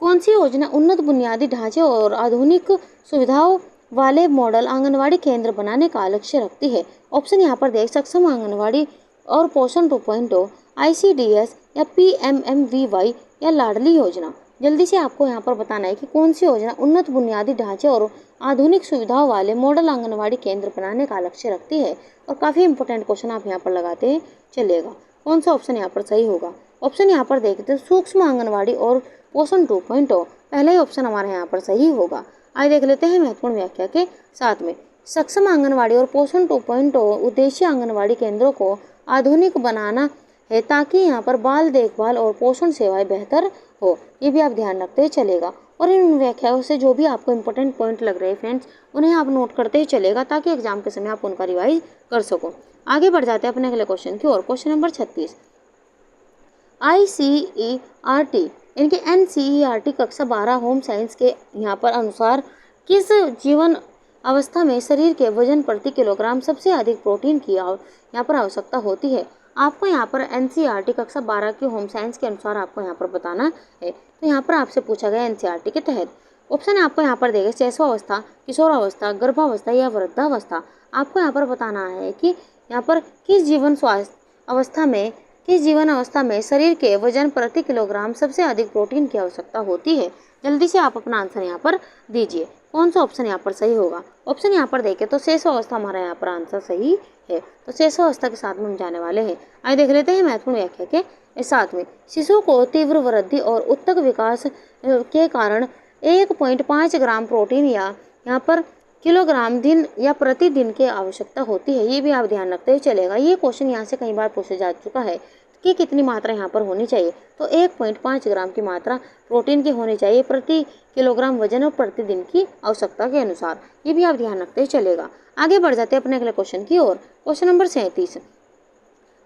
कौन सी योजना उन्नत बुनियादी ढांचे और आधुनिक सुविधाओं वाले मॉडल आंगनवाड़ी केंद्र बनाने का लक्ष्य रखती है। ऑप्शन यहाँ पर देख सक्षम आंगनवाड़ी और पोषण 2.0, ICDS या PMMVY या लाडली योजना। जल्दी से आपको यहाँ पर बताना है कि कौन सी योजना उन्नत बुनियादी ढांचे और आधुनिक सुविधाओं वाले मॉडल आंगनवाड़ी केंद्र बनाने का लक्ष्य रखती है। और काफ़ी इंपॉर्टेंट क्वेश्चन आप यहाँ पर लगाते हैं चलिएगा। कौन सा ऑप्शन यहाँ पर सही होगा। ऑप्शन यहाँ पर देखते हैं सूक्ष्म आंगनवाड़ी और पोषण 2.0, पहला ही ऑप्शन हमारे यहाँ पर सही होगा। आइए देख लेते हैं महत्वपूर्ण व्याख्या के साथ में। सक्षम आंगनवाड़ी और पोषण 2.0 उद्देश्य आंगनवाड़ी केंद्रों को आधुनिक बनाना है ताकि यहाँ पर बाल देखभाल और पोषण सेवाएं बेहतर हो। ये भी आप ध्यान रखते ही चलेगा। और इन व्याख्याओं से जो भी आपको इंपॉर्टेंट पॉइंट लग रहे हैं फ्रेंड्स, उन्हें आप नोट करते ही चलेगा ताकि एग्जाम के समय आप उनका रिवाइज कर सको। आगे बढ़ जाते हैं अपने अगले क्वेश्चन की और क्वेश्चन नंबर 36, ICERT इनके NCERT कक्षा 12 होम साइंस के यहाँ पर अनुसार किस जीवन अवस्था में शरीर के वजन प्रति किलोग्राम सबसे अधिक प्रोटीन की यहाँ पर आवश्यकता होती है। आपको यहाँ पर एनसीईआरटी कक्षा 12 की होम साइंस के अनुसार आपको यहाँ पर बताना है। तो यहाँ पर आपसे पूछा गया एनसीईआरटी के तहत ऑप्शन आपको यहाँ पर देगा शैशवावस्था, किशोरावस्था, गर्भावस्था या वृद्धावस्था। आपको यहाँ पर बताना है कि यहाँ पर किस जीवन अवस्था में शरीर के वजन प्रति किलोग्राम सबसे अधिक प्रोटीन की आवश्यकता होती है। जल्दी से आप अपना आंसर यहाँ पर दीजिए, कौन सा ऑप्शन यहाँ पर सही होगा। ऑप्शन यहाँ पर देखें तो शैशवावस्था हमारा यहाँ पर आंसर सही है। तो शैशवावस्था के साथ में हम जाने वाले हैं। आइए देख लेते हैं महत्वपूर्ण व्याख्या के साथ में। शिशु को तीव्र वृद्धि और उत्तक विकास के कारण 1.5 ग्राम प्रोटीन या यहाँ पर किलोग्राम दिन या प्रतिदिन की आवश्यकता होती है। ये भी आप ध्यान रखते हुए चलेगा। ये क्वेश्चन यहाँ से कई बार पूछा जा चुका है कि कितनी मात्रा यहाँ पर होनी चाहिए। तो 1.5 ग्राम की मात्रा प्रोटीन की होनी चाहिए प्रति किलोग्राम वजन और प्रतिदिन की आवश्यकता के अनुसार। ये भी आप ध्यान रखते हुए चलेगा। आगे बढ़ जाते हैं अपने अगले क्वेश्चन की ओर। क्वेश्चन नंबर 37,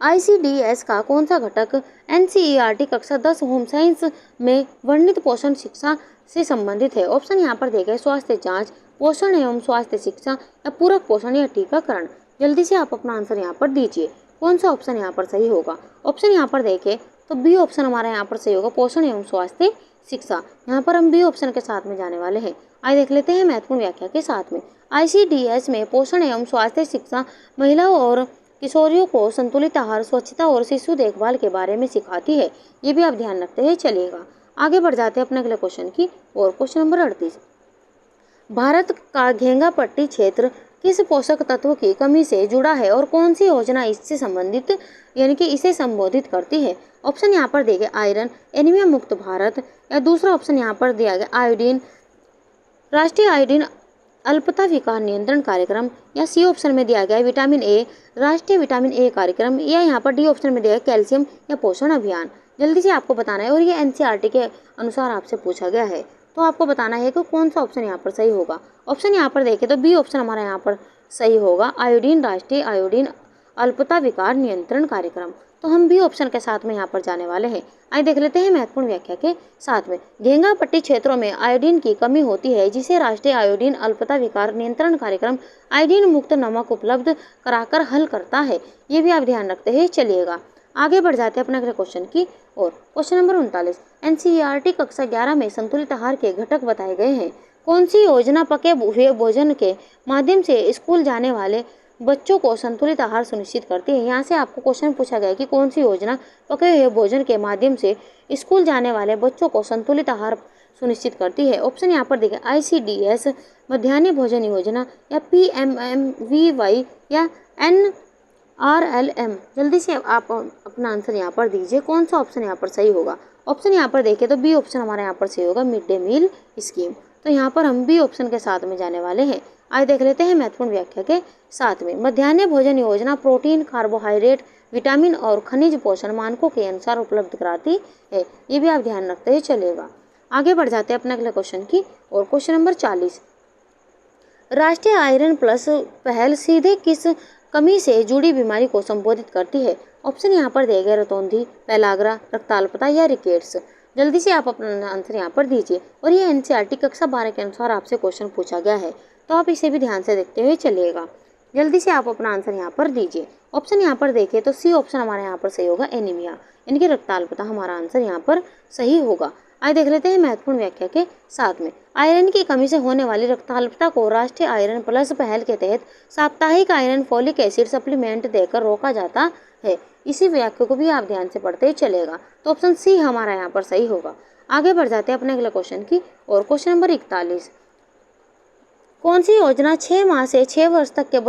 ICDS का कौन सा घटक एनसीईआरटी कक्षा 10 होम साइंस में वर्णित पोषण शिक्षा से संबंधित है। ऑप्शन यहाँ पर देखे स्वास्थ्य जांच, पोषण एवं स्वास्थ्य शिक्षा या पूरक पोषण या टीकाकरण। जल्दी से आप अपना आंसर यहाँ पर दीजिए, कौन सा ऑप्शन यहाँ पर सही होगा। ऑप्शन यहाँ पर देखें तो बी ऑप्शन हमारा यहाँ पर सही होगा, पोषण एवं स्वास्थ्य शिक्षा। यहाँ पर हम बी ऑप्शन के साथ में जाने वाले हैं। आइए देख लेते हैं महत्वपूर्ण व्याख्या के साथ में। ICDS में पोषण एवं स्वास्थ्य शिक्षा महिलाओं और किशोरियों को संतुलित आहार, स्वच्छता और शिशु देखभाल के बारे में सिखाती है। ये भी आप ध्यान रखते हुए चलिएगा। आगे बढ़ जाते हैं अपने अगले क्वेश्चन की और। क्वेश्चन नंबर 38, भारत का घेंगा पट्टी क्षेत्र किस पोषक तत्व की कमी से जुड़ा है और कौन सी योजना इससे संबंधित यानी कि इसे संबोधित करती है। ऑप्शन यहाँ पर दिए गए आयरन, एनीमिया मुक्त भारत, या दूसरा ऑप्शन यहाँ पर दिया गया आयोडीन, राष्ट्रीय आयोडीन अल्पता विकार नियंत्रण कार्यक्रम, या सी ऑप्शन में दिया गया विटामिन ए, राष्ट्रीय विटामिन ए कार्यक्रम, या यहाँ पर डी ऑप्शन में दिया गया कैल्शियम या पोषण अभियान। जल्दी से आपको बताना है और ये एनसीईआरटी के अनुसार आपसे पूछा गया है। तो आपको बताना है कि कौन सा ऑप्शन यहाँ पर सही होगा। ऑप्शन यहाँ पर देखें तो बी ऑप्शन हमारा यहाँ पर सही होगा, आयोडीन, राष्ट्रीय आयोडीन अल्पता विकार नियंत्रण कार्यक्रम। तो हम बी ऑप्शन के साथ में यहाँ पर जाने वाले हैं। आइए देख लेते हैं महत्वपूर्ण व्याख्या के साथ में। घेंगा पट्टी क्षेत्रों में आयोडीन की कमी होती है, जिसे राष्ट्रीय आयोडीन अल्पता विकार नियंत्रण कार्यक्रम आयोडीन मुक्त नमक उपलब्ध कराकर हल करता है। ये भी आप ध्यान रखते हैं चलिएगा। आगे बढ़ जाते हैं अपने अगले क्वेश्चन की और। क्वेश्चन नंबर 39, एनसीईआरटी कक्षा 11 में संतुलित आहार के घटक बताए गए हैं। कौन सी योजना पके हुए भोजन के माध्यम से स्कूल जाने वाले बच्चों को संतुलित आहार सुनिश्चित करती है। यहाँ से आपको क्वेश्चन पूछा गया कि कौन सी योजना पके हुए भोजन के माध्यम से स्कूल जाने वाले बच्चों को संतुलित आहार सुनिश्चित करती है। ऑप्शन यहाँ पर देखिए ICDS, मध्याह्न भोजन योजना, या PMMVY, या NRLM। जल्दी से आप अपना आंसर यहाँ पर दीजिए, कौन सा ऑप्शन यहाँ पर सही होगा। ऑप्शन यहाँ पर देखिए तो बी ऑप्शन हमारा यहाँ पर सही होगा, मिड डे मील स्कीम। तो यहाँ पर हम बी ऑप्शन के साथ में जाने वाले हैं। आइए देख लेते हैं महत्वपूर्ण व्याख्या के साथ में। मध्याह्न भोजन योजना प्रोटीन, कार्बोहाइड्रेट, विटामिन और खनिज पोषण मानकों के अनुसार उपलब्ध कराती है। ये भी आप ध्यान रखते हुए चलेगा। आगे बढ़ जाते हैं अपने अगले क्वेश्चन की और। क्वेश्चन नंबर 40, राष्ट्रीय आयरन प्लस पहल सीधे किस कमी से जुड़ी बीमारी को संबोधित करती है। ऑप्शन यहाँ पर दिए गए रतौंधी, पेलाग्रा, रक्ताल्पता या रिकेट्स। जल्दी से आप अपना आंसर यहाँ पर दीजिए और ये एनसीईआरटी कक्षा 12 के अनुसार आपसे क्वेश्चन पूछा गया है, तो आप इसे भी ध्यान से देखते हुए चलिएगा। जल्दी से आप अपना आंसर यहाँ पर दीजिए। ऑप्शन यहाँ पर देखिए तो सी ऑप्शन हमारे यहाँ पर सही होगा, एनीमिया यानी कि रक्ताल्पता हमारा आंसर यहाँ पर सही होगा। आइए देख लेते हैं महत्वपूर्ण व्याख्या के साथ में। आयरन की कमी से होने वाली रक्ताल्पता को राष्ट्रीय आयरन प्लस पहल के तहत साप्ताहिक आयरन फोलिक एसिड सप्लीमेंट देकर रोका जाता है। इसी व्याख्या को भी आप ध्यान से पढ़ते ही चलेगा। तो ऑप्शन सी हमारा यहाँ पर सही होगा। आगे बढ़ जाते हैं अपने अगले क्वेश्चन की और। क्वेश्चन नंबर 41, कौन सी योजना 6 माह से 6 वर्ष तक के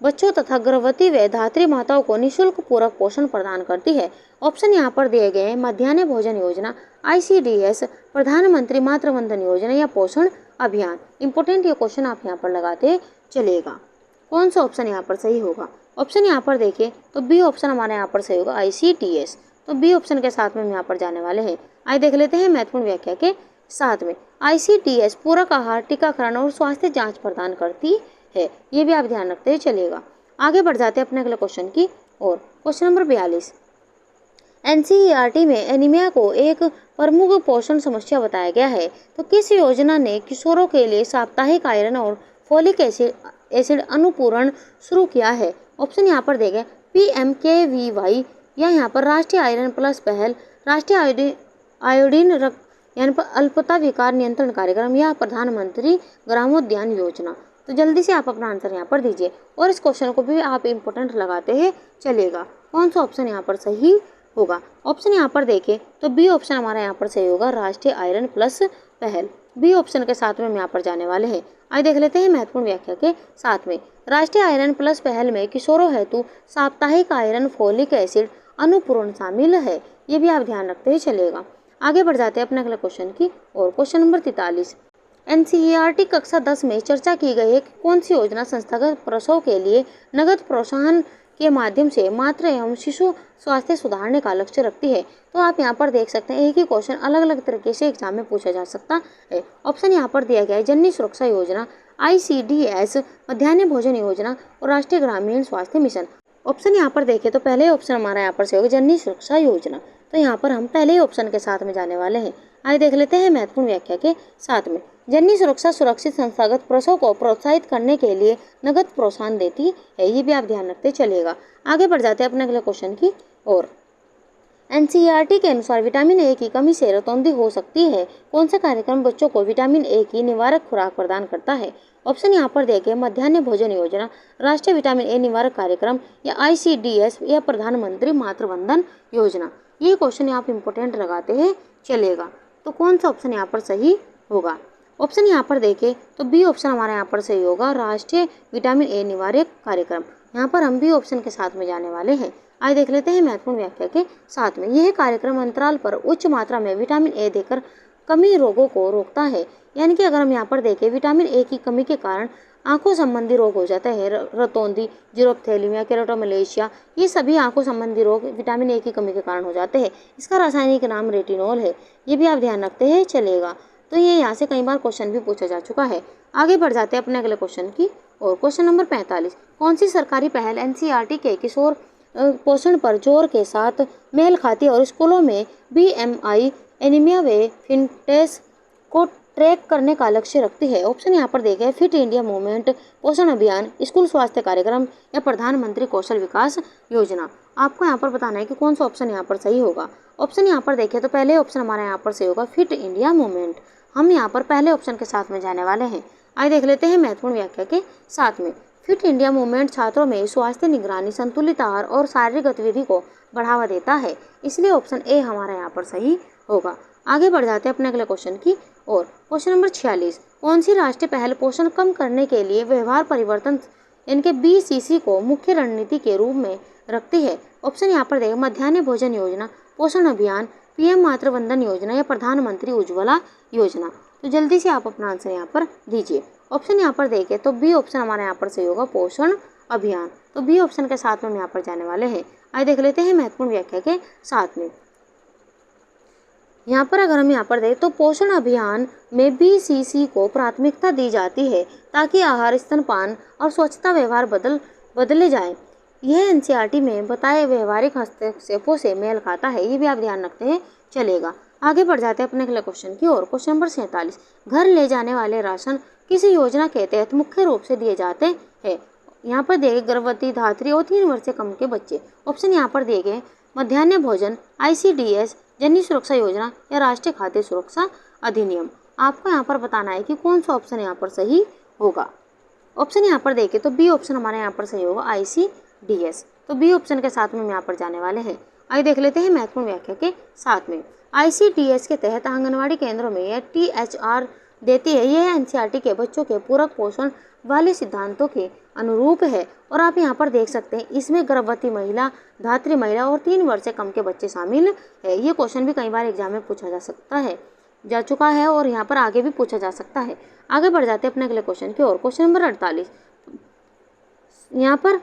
बच्चों तथा गर्भवती व धात्री माताओं को निःशुल्क पूरक पोषण प्रदान करती है। ऑप्शन यहाँ पर दिए गए हैं मध्याह्न भोजन योजना, ICDS, प्रधानमंत्री मातृ वंदन योजना या पोषण अभियान। इंपॉर्टेंट ये क्वेश्चन आप यहाँ पर लगाते चलेगा। कौन सा ऑप्शन यहाँ पर सही होगा। ऑप्शन यहाँ पर देखिए तो बी ऑप्शन हमारे यहाँ पर सही होगा, ICDS। तो बी ऑप्शन के साथ में हम यहाँ पर जाने वाले हैं। आइए देख लेते हैं महत्वपूर्ण व्याख्या के साथ में। ICDS पूरक आहार, टीकाकरण और स्वास्थ्य जांच प्रदान करती है। ये भी आप ध्यान रखते हुए चलेगा। आगे बढ़ जाते हैं अपने अगले क्वेश्चन की और। क्वेश्चन नंबर 42, एनसीईआरटी में एनीमिया को एक प्रमुख पोषण समस्या बताया गया है। तो किस योजना ने किशोरों के लिए साप्ताहिक आयरन और फोलिक एसिड अनुपूरण शुरू किया है? ऑप्शन यहाँ पर देखें PMKVY या यहाँ पर राष्ट्रीय आयरन प्लस पहल, राष्ट्रीय आयोडीन रक्त यानी पर अल्पता विकार नियंत्रण कार्यक्रम या प्रधानमंत्री ग्रामोद्यान योजना। तो जल्दी से आप अपना आंसर यहाँ पर दीजिए और इस क्वेश्चन को भी आप इम्पोर्टेंट लगाते हैं चलेगा। कौन सा ऑप्शन यहाँ पर सही होगा? ऑप्शन यहाँ पर देखें तो बी ऑप्शन हमारा यहाँ पर सही होगा, राष्ट्रीय आयरन प्लस पहल। बी ऑप्शन के साथ में हम यहाँ पर जाने वाले हैं। आइए देख लेते हैं महत्वपूर्ण व्याख्या के साथ में। राष्ट्रीय आयरन प्लस पहल में किशोरों हेतु साप्ताहिक आयरन फोलिक एसिड अनुपूरण शामिल है। ये भी आप ध्यान रखते ही चलेगा। आगे बढ़ जाते हैं अपने अगले क्वेश्चन की और। क्वेश्चन नंबर 43, NCERT कक्षा 10 में चर्चा की गई है कि कौन सी योजना संस्थागत प्रसव के लिए नगद प्रोत्साहन के माध्यम से मातृ एवं शिशु स्वास्थ्य सुधारने का लक्ष्य रखती है? तो आप यहाँ पर देख सकते हैं एक ही क्वेश्चन अलग अलग तरीके से एग्जाम में पूछा जा सकता है। ऑप्शन यहाँ पर दिया गया है जननी सुरक्षा योजना, ICDS, मध्याह्न भोजन योजना और राष्ट्रीय ग्रामीण स्वास्थ्य मिशन। ऑप्शन यहाँ पर देखें तो पहले ऑप्शन हमारा यहाँ पर से होगा जननी सुरक्षा योजना। तो यहाँ पर हम पहले ऑप्शन के साथ में जाने वाले हैं। आइए देख लेते हैं महत्वपूर्ण व्याख्या के साथ में। जननी सुरक्षा सुरक्षित संस्थागत प्रसव को प्रोत्साहित करने के लिए नगद प्रोत्साहन देती है। ये भी आप ध्यान रखते चलेगा। आगे बढ़ जाते हैं अपने अगले क्वेश्चन की और। NCERT के अनुसार विटामिन ए की कमी से रतौंधी हो सकती है। कौन सा कार्यक्रम बच्चों को विटामिन ए की निवारक खुराक प्रदान करता है? ऑप्शन यहाँ पर देखें मध्याह्न भोजन योजना, राष्ट्रीय विटामिन ए निवारक कार्यक्रम या ICDS या प्रधानमंत्री मातृवंदन योजना। ये क्वेश्चन आप इम्पोर्टेंट लगाते हैं चलेगा। तो कौन सा ऑप्शन यहाँ पर सही होगा? ऑप्शन यहाँ पर देखें तो बी ऑप्शन हमारा यहाँ पर सही होगा, राष्ट्रीय विटामिन ए निवारक कार्यक्रम। यहाँ पर हम बी ऑप्शन के साथ में जाने वाले हैं। आइए देख लेते हैं महत्वपूर्ण व्याख्या के साथ में। यह कार्यक्रम अंतराल पर उच्च मात्रा में विटामिन ए देकर कमी रोगों को रोकता है। यानी कि अगर हम यहाँ पर देखें विटामिन ए की कमी के कारण आंखों संबंधी रोग हो जाता है, रतौंधी, जीरोप्थेलिमिया, केराटोमलेशिया, ये सभी आंखों संबंधी रोग विटामिन ए की कमी के कारण हो जाते हैं। इसका रासायनिक नाम रेटिनॉल है। ये भी आप ध्यान रखते हैं चलेगा। तो ये यहाँ से कई बार क्वेश्चन भी पूछा जा चुका है। आगे बढ़ जाते हैं अपने अगले क्वेश्चन की और। क्वेश्चन नंबर 45, कौन सी सरकारी पहल NCERT के किशोर पोषण पर जोर के साथ मेल खाती है और स्कूलों में BMI, एनीमिया व फिटनेस को ट्रैक करने का लक्ष्य रखती है? ऑप्शन यहाँ पर देखें फिट इंडिया मूवमेंट, पोषण अभियान, स्कूल स्वास्थ्य कार्यक्रम या प्रधानमंत्री कौशल विकास योजना। आपको यहाँ पर बताना है कि कौन सा ऑप्शन यहाँ पर सही होगा। ऑप्शन यहाँ पर देखें तो पहले ऑप्शन हमारा यहाँ पर सही होगा, फिट इंडिया मूवमेंट। हम यहाँ पर पहले ऑप्शन के साथ में जाने वाले हैं। आइए देख लेते हैं महत्वपूर्ण व्याख्या के साथ में। फिट इंडिया मूवमेंट छात्रों में स्वास्थ्य निगरानी, संतुलित आहार और शारीरिक गतिविधि को बढ़ावा देता है, इसलिए ऑप्शन ए हमारा यहाँ पर सही होगा। आगे बढ़ जाते हैं अपने अगले क्वेश्चन की और। क्वेश्चन नंबर 46, कौन सी राष्ट्रीय पहल पोषण कम करने के लिए व्यवहार परिवर्तन इनके BCC को मुख्य रणनीति के रूप में रखती है? ऑप्शन यहाँ पर देखें मध्याह्न भोजन योजना, पोषण अभियान, PM मातृवंदन योजना या प्रधानमंत्री उज्ज्वला योजना। तो जल्दी से आप अपना आंसर यहाँ पर दीजिए। ऑप्शन यहाँ पर देखें तो बी ऑप्शन हमारा यहाँ पर सही होगा, पोषण अभियान। तो बी ऑप्शन के साथ में हम यहाँ पर जाने वाले हैं। आइए देख लेते हैं महत्वपूर्ण व्याख्या के साथ में। यहाँ पर अगर हम यहाँ पर देखें तो पोषण अभियान में BCC को प्राथमिकता दी जाती है ताकि आहार, स्तनपान और स्वच्छता व्यवहार बदले जाए। यह NCERT में बताए व्यवहारिक हस्तक्षेपों से मेल खाता है। ये भी आप ध्यान रखते हैं चलेगा। आगे बढ़ जाते हैं अपने अगले क्वेश्चन की और। क्वेश्चन नंबर 47, घर ले जाने वाले राशन किसी योजना के तहत मुख्य रूप से दिए जाते हैं? यहाँ पर दिए गए गर्भवती, धात्री और 3 वर्ष से कम के बच्चे। ऑप्शन यहाँ पर दिए गए मध्याह्न भोजन, ICDS, जननी सुरक्षा योजना या राष्ट्रीय खाद्य सुरक्षा अधिनियम। आपको यहाँ पर बताना है कि कौन सा ऑप्शन यहाँ पर सही होगा। ऑप्शन यहाँ पर देखें तो बी ऑप्शन हमारे यहाँ पर सही होगा, ICDS। तो बी ऑप्शन के साथ में हम यहाँ पर जाने वाले हैं। आइए देख लेते हैं महत्वपूर्ण व्याख्या के साथ में। ICDS के तहत आंगनवाड़ी केंद्रों में यह THR देती है। यह NCERT के बच्चों के पूरक पोषण वाले सिद्धांतों के अनुरूप है। और आप यहाँ पर देख सकते हैं इसमें गर्भवती महिला, धात्री महिला और 3 वर्ष से कम के बच्चे शामिल है। ये क्वेश्चन भी कई बार एग्जाम में पूछा जा चुका है और यहाँ पर आगे भी पूछा जा सकता है। आगे बढ़ जाते हैं अपने अगले क्वेश्चन की ओर। क्वेश्चन नंबर 48, यहाँ पर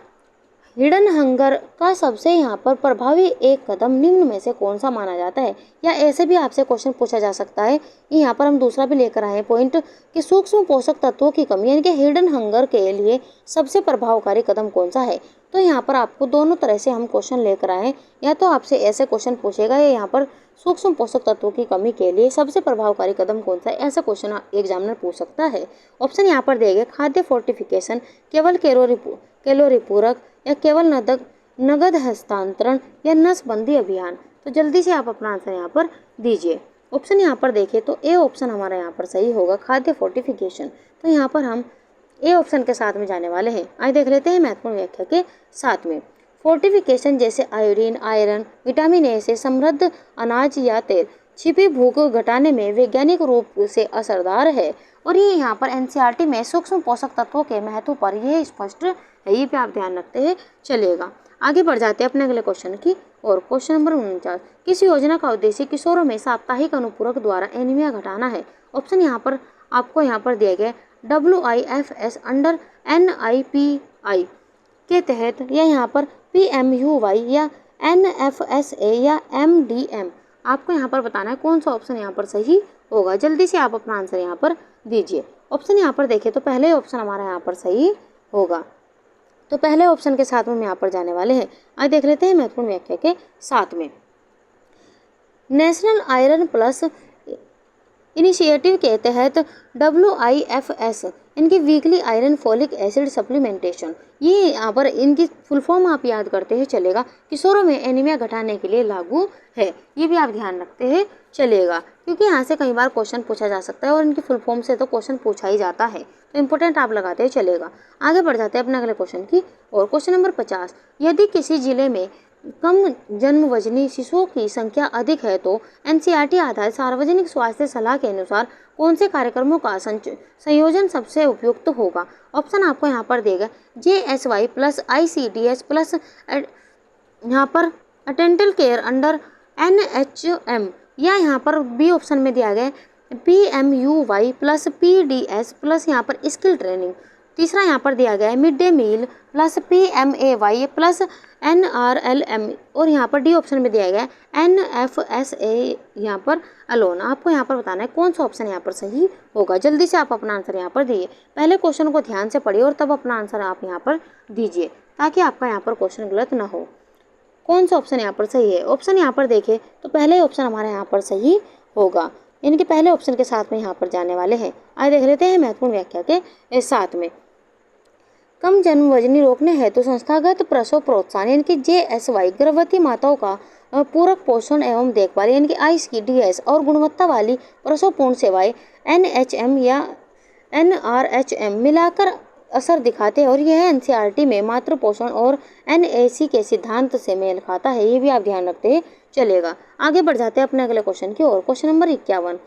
हिडन हंगर का सबसे यहाँ पर प्रभावी एक कदम निम्न में से कौन सा माना जाता है? या ऐसे भी आपसे क्वेश्चन पूछा जा सकता है। यहाँ पर हम दूसरा भी लेकर आए पॉइंट कि सूक्ष्म पोषक तत्वों की कमी यानी कि हिडन हंगर के लिए सबसे प्रभावकारी कदम कौन सा है? तो यहाँ पर आपको दोनों तरह से हम क्वेश्चन लेकर आए। या तो आपसे ऐसे क्वेश्चन पूछेगा या यहाँ पर सूक्ष्म पोषक तत्वों की कमी के लिए सबसे प्रभावकारी कदम कौन सा है? ऐसा क्वेश्चन एग्जामिनर पूछ सकता है। ऑप्शन यहाँ पर दिए गए खाद्य फोर्टिफिकेशन, केवल कैलोरी पूरक, या केवल नगद हस्तांतरण, या नसबंदी अभियान। तो जल्दी से आप अपना आंसर यहाँ पर दीजिए। ऑप्शन यहाँ पर देखें तो ए ऑप्शन हमारा यहाँ पर सही होगा, खाद्य फोर्टिफिकेशन। तो यहाँ पर हम ए ऑप्शन के साथ में जाने वाले हैं। आइए देख लेते हैं महत्वपूर्ण व्याख्या के साथ में। फोर्टिफिकेशन जैसे आयोडीन, आयरन, विटामिन ए से समृद्ध अनाज या तेल छिपी भूख घटाने में वैज्ञानिक रूप से असरदार है। और ये यहाँ पर एनसीईआरटी में सूक्ष्म पोषक तत्वों के महत्व पर यह स्पष्ट है, ये पे आप ध्यान रखते हैं चलेगा। आगे बढ़ जाते हैं अपने अगले क्वेश्चन की और क्वेश्चन नंबर 49, किस योजना का उद्देश्य किशोरों में साप्ताहिक अनुपूरक द्वारा एनीमिया घटाना है? ऑप्शन यहाँ पर आपको यहाँ पर दिए गए WIFS अंडर NIPI के तहत, या यहाँ पर PMUY या NFSA या MDM। आपको यहाँ पर बताना है कौन सा ऑप्शन यहाँ पर सही होगा। जल्दी से आप अपना आंसर यहाँ पर दीजिए। ऑप्शन यहाँ पर देखें तो पहले ऑप्शन हमारा यहाँ पर सही होगा। तो पहले ऑप्शन के साथ में हम यहाँ पर जाने वाले हैं। आज देख लेते हैं महत्वपूर्ण व्याख्या के साथ में। नेशनल आयरन प्लस इनिशिएटिव के तहत WIFS इनकी weekly iron folic acid supplementation, ये यहाँ पर इनकी फुल फॉर्म आप याद करते हैं चलेगा, किशोरों में एनीमिया घटाने के लिए लागू है। ये भी आप ध्यान रखते हैं चलेगा, क्योंकि यहाँ से कई बार क्वेश्चन पूछा जा सकता है और इनकी फुल फॉर्म से तो क्वेश्चन पूछा ही जाता है, तो इंपॉर्टेंट आप लगाते हैं चलेगा। आगे बढ़ जाते हैं अपने अगले क्वेश्चन की और क्वेश्चन नंबर 50, यदि किसी जिले में कम जन्म वजनी शिशुओं की संख्या अधिक है तो एनसीईआरटी आधारित सार्वजनिक स्वास्थ्य सलाह के अनुसार कौन से कार्यक्रमों का संयोजन सबसे उपयुक्त होगा? ऑप्शन आपको यहाँ पर देगा JSY प्लस ICDS प्लस यहाँ पर अटेंटल केयर अंडर NHM, या यहाँ पर बी ऑप्शन में दिया गया PMUY प्लस PDS प्लस यहाँ पर स्किल ट्रेनिंग। तीसरा यहाँ पर दिया गया है mid day meal plus PMAY plus NRLM, और यहाँ पर डी ऑप्शन में दिया गया है NFSA यहाँ पर अलोन। आपको यहाँ पर बताना है कौन सा ऑप्शन यहाँ पर सही होगा। जल्दी से आप अपना आंसर यहाँ पर दिए। पहले क्वेश्चन को ध्यान से पढ़िए और तब अपना आंसर आप यहाँ पर दीजिए, ताकि आपका यहाँ पर क्वेश्चन गलत ना हो। कौन सा ऑप्शन यहाँ पर सही है? ऑप्शन यहाँ पर देखें तो पहले ऑप्शन हमारा यहाँ पर सही होगा। इनके पहले ऑप्शन के साथ में यहाँ पर जाने वाले हैं। आइए देख लेते हैं महत्वपूर्ण व्याख्या के साथ में। कम जन्म वजनी रोकने हेतु संस्थागत प्रसव प्रोत्साहन यानी कि JSY, गर्भवती माताओं का पूरक पोषण एवं देखभाल यानी कि ICDS, और गुणवत्ता वाली प्रसवपूर्ण सेवाएं NHM या NRHM मिलाकर असर दिखाते हैं, और यह एनसीईआरटी में मातृ पोषण और NAC के सिद्धांत से मेल खाता है। ये भी आप ध्यान रखते हैं चलेगा। आगे बढ़ जाते हैं अपने अगले क्वेश्चन की ओर। क्वेश्चन नंबर 51,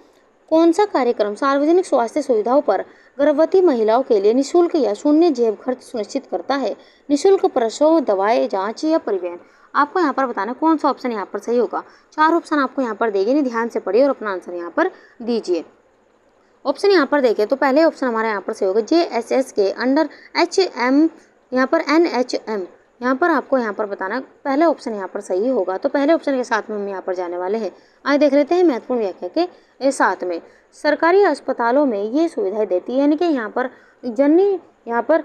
कौन सा कार्यक्रम सार्वजनिक स्वास्थ्य सुविधाओं पर गर्भवती महिलाओं के लिए निःशुल्क या शून्य जेब खर्च सुनिश्चित करता है? निःशुल्क प्रसव, दवाएं, जांच या परिवहन। आपको यहाँ पर बताना कौन सा ऑप्शन यहाँ पर सही होगा। 4 ऑप्शन आपको यहाँ पर देंगे, नहीं ध्यान से पढ़िए और अपना आंसर यहाँ पर दीजिए। ऑप्शन यहाँ पर देखें तो पहले ऑप्शन हमारा यहाँ पर सही होगा JSS के अंडर HM यहाँ पर NHM। यहाँ पर आपको यहाँ पर बताना पहले ऑप्शन यहाँ पर सही होगा। तो पहले ऑप्शन के साथ में हम यहाँ पर जाने वाले हैं। आइए देख लेते हैं महत्वपूर्ण व्याख्या के साथ में। सरकारी अस्पतालों में ये सुविधाएं देती है, यानी कि यहाँ पर जननी यहाँ पर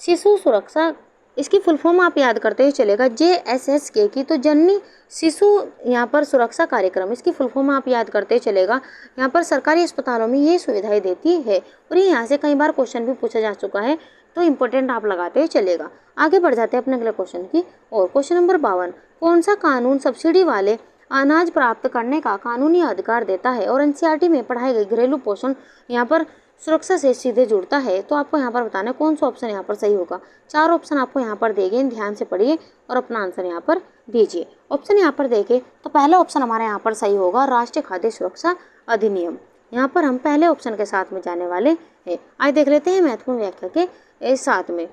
शिशु सुरक्षा, इसकी फुल फॉर्म आप याद करते हुए चलेगा JSSK की, तो जननी शिशु यहाँ पर सुरक्षा कार्यक्रम, इसकी फुल फॉर्म आप याद करते चलेगा। यहाँ पर सरकारी अस्पतालों में ये सुविधाएं देती है, और ये यहाँ से कई बार क्वेश्चन भी पूछा जा चुका है, तो इम्पोर्टेंट आप लगाते चलेगा। आगे बढ़ जाते हैं अपने अगले क्वेश्चन की और क्वेश्चन नंबर 52, कौन सा कानून सब्सिडी वाले अनाज प्राप्त करने का कानूनी अधिकार देता है और एनसीईआरटी में पढ़ाई गई घरेलू पोषण यहाँ पर सुरक्षा से सीधे जुड़ता है? तो आपको यहाँ पर बताना है कौन सा ऑप्शन यहाँ पर सही होगा। 4 ऑप्शन आपको यहाँ पर देंगे, ध्यान से पढ़िए और अपना आंसर यहाँ पर दीजिए। ऑप्शन यहाँ पर देखें तो पहला ऑप्शन हमारा यहाँ पर सही होगा, राष्ट्रीय खाद्य सुरक्षा अधिनियम। यहाँ पर हम पहले ऑप्शन के साथ में जाने वाले हैं। आज देख लेते हैं महत्वपूर्ण व्याख्या के साथ में।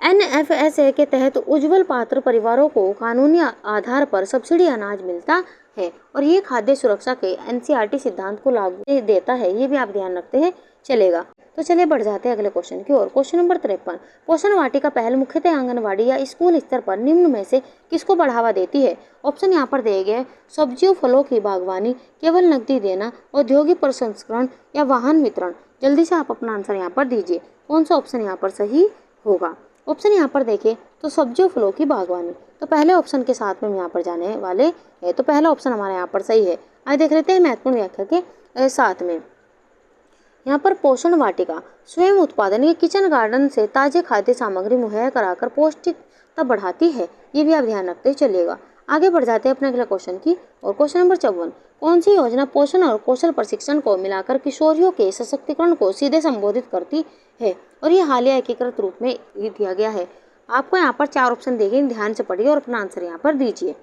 NFSA के तहत उज्ज्वल पात्र परिवारों को कानूनी आधार पर सब्सिडी अनाज मिलता है, और ये खाद्य सुरक्षा के एनसीईआरटी सिद्धांत को लागू देता है। ये भी आप ध्यान रखते हैं चलेगा। तो चलिए बढ़ जाते हैं अगले क्वेश्चन की ओर। क्वेश्चन नंबर 53, पोषण वाटिका पहल मुख्यतः आंगनवाड़ी या स्कूल स्तर पर निम्न में से किसको बढ़ावा देती है? ऑप्शन यहाँ पर दिए गए सब्जियों फलों की बागवानी, केवल नकदी देना, औद्योगिक प्रसंस्करण या वाहन वितरण। जल्दी से आप अपना आंसर यहाँ पर दीजिए। कौन सा ऑप्शन यहाँ पर सही होगा? ऑप्शन यहाँ पर देखें तो सब्जियों फलों की बागवानी। तो पहले ऑप्शन के साथ में हम यहाँ पर जाने वाले हैं। तो पहला ऑप्शन हमारे यहाँ पर सही है। आइए देख लेते हैं महत्वपूर्ण व्याख्या के साथ में। यहाँ पर पोषण वाटिका स्वयं उत्पादन या किचन गार्डन से ताजे खाद्य सामग्री मुहैया कराकर पौष्टिकता बढ़ाती है। ये भी आप ध्यान रखते चलिएगा। आगे बढ़ जाते हैं अपने अगले क्वेश्चन की और क्वेश्चन नंबर 54। कौन सी योजना पोषण और कौशल प्रशिक्षण को मिलाकर किशोरियों के सशक्तिकरण को सीधे संबोधित करती है? और ये हालिया एकीकृत रूप में दिया गया है। आपको यहाँ पर 4 ऑप्शन देंगे, ध्यान से पढ़िए और अपना आंसर यहाँ पर दीजिए।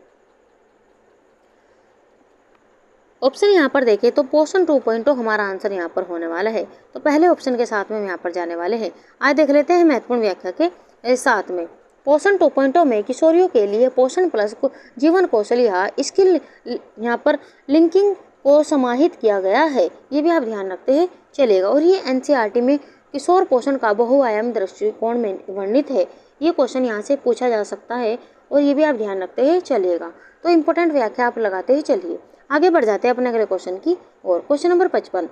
ऑप्शन यहाँ पर देखें तो पोषण 2.0 हमारा आंसर यहाँ पर होने वाला है। तो पहले ऑप्शन के साथ में हम यहाँ पर जाने वाले हैं। आज देख लेते हैं महत्वपूर्ण व्याख्या के साथ में। पोषण 2.0 में किशोरियों के लिए पोषण प्लस जीवन कौशल या स्किल यहाँ पर लिंकिंग को समाहित किया गया है। ये भी आप ध्यान रखते हैं चलेगा। और ये एनसीईआरटी में किशोर पोषण का बहुआयामी दृष्टिकोण में वर्णित है। ये क्वेश्चन यहाँ से पूछा जा सकता है और ये भी आप ध्यान रखते हैं चलिएगा। तो इंपॉर्टेंट व्याख्या आप लगाते ही चलिए। आगे बढ़ जाते हैं अपने अगले क्वेश्चन की और क्वेश्चन नंबर 55।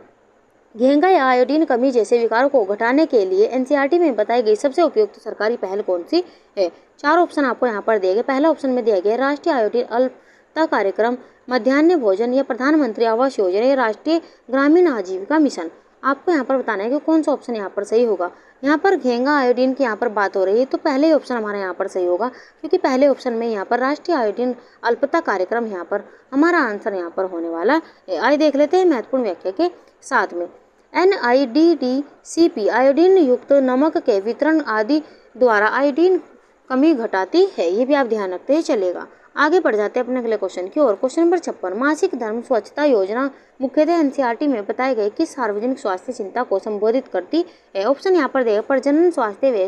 घेंगा या आयोडीन कमी जैसे विकारों को घटाने के लिए एनसीईआरटी में बताई गई सबसे उपयुक्त सरकारी पहल कौन सी है? 4 ऑप्शन आपको यहाँ पर दिए गए। पहला ऑप्शन में दिया गया राष्ट्रीय आयोडीन अल्पता कार्यक्रम, मध्याह्न भोजन या प्रधानमंत्री आवास योजना या राष्ट्रीय ग्रामीण आजीविका मिशन। आपको यहाँ पर बताना है कि कौन सा ऑप्शन यहाँ पर सही होगा। यहाँ पर घेंगा आयोडीन की यहाँ पर बात हो रही है तो पहले ऑप्शन हमारा यहाँ पर सही होगा, क्योंकि पहले ऑप्शन में यहाँ पर राष्ट्रीय आयोडीन अल्पता कार्यक्रम यहाँ पर हमारा आंसर यहाँ पर होने वाला है। आइए देख लेते हैं महत्वपूर्ण व्याख्या के साथ में। NIDDCP आयोडीन युक्त नमक के वितरण आदि द्वारा आयोडीन कमी घटाती है। ये भी आप ध्यान रखते हैं चलेगा। आगे बढ़ जाते हैं अपने अगले क्वेश्चन की और क्वेश्चन नंबर 56। मासिक धर्म स्वच्छता योजना मुख्यतः एनसीईआरटी में बताए गए किस सार्वजनिक स्वास्थ्य चिंता को संबोधित करती है? ऑप्शन यहाँ पर देगा प्रजनन स्वास्थ्य व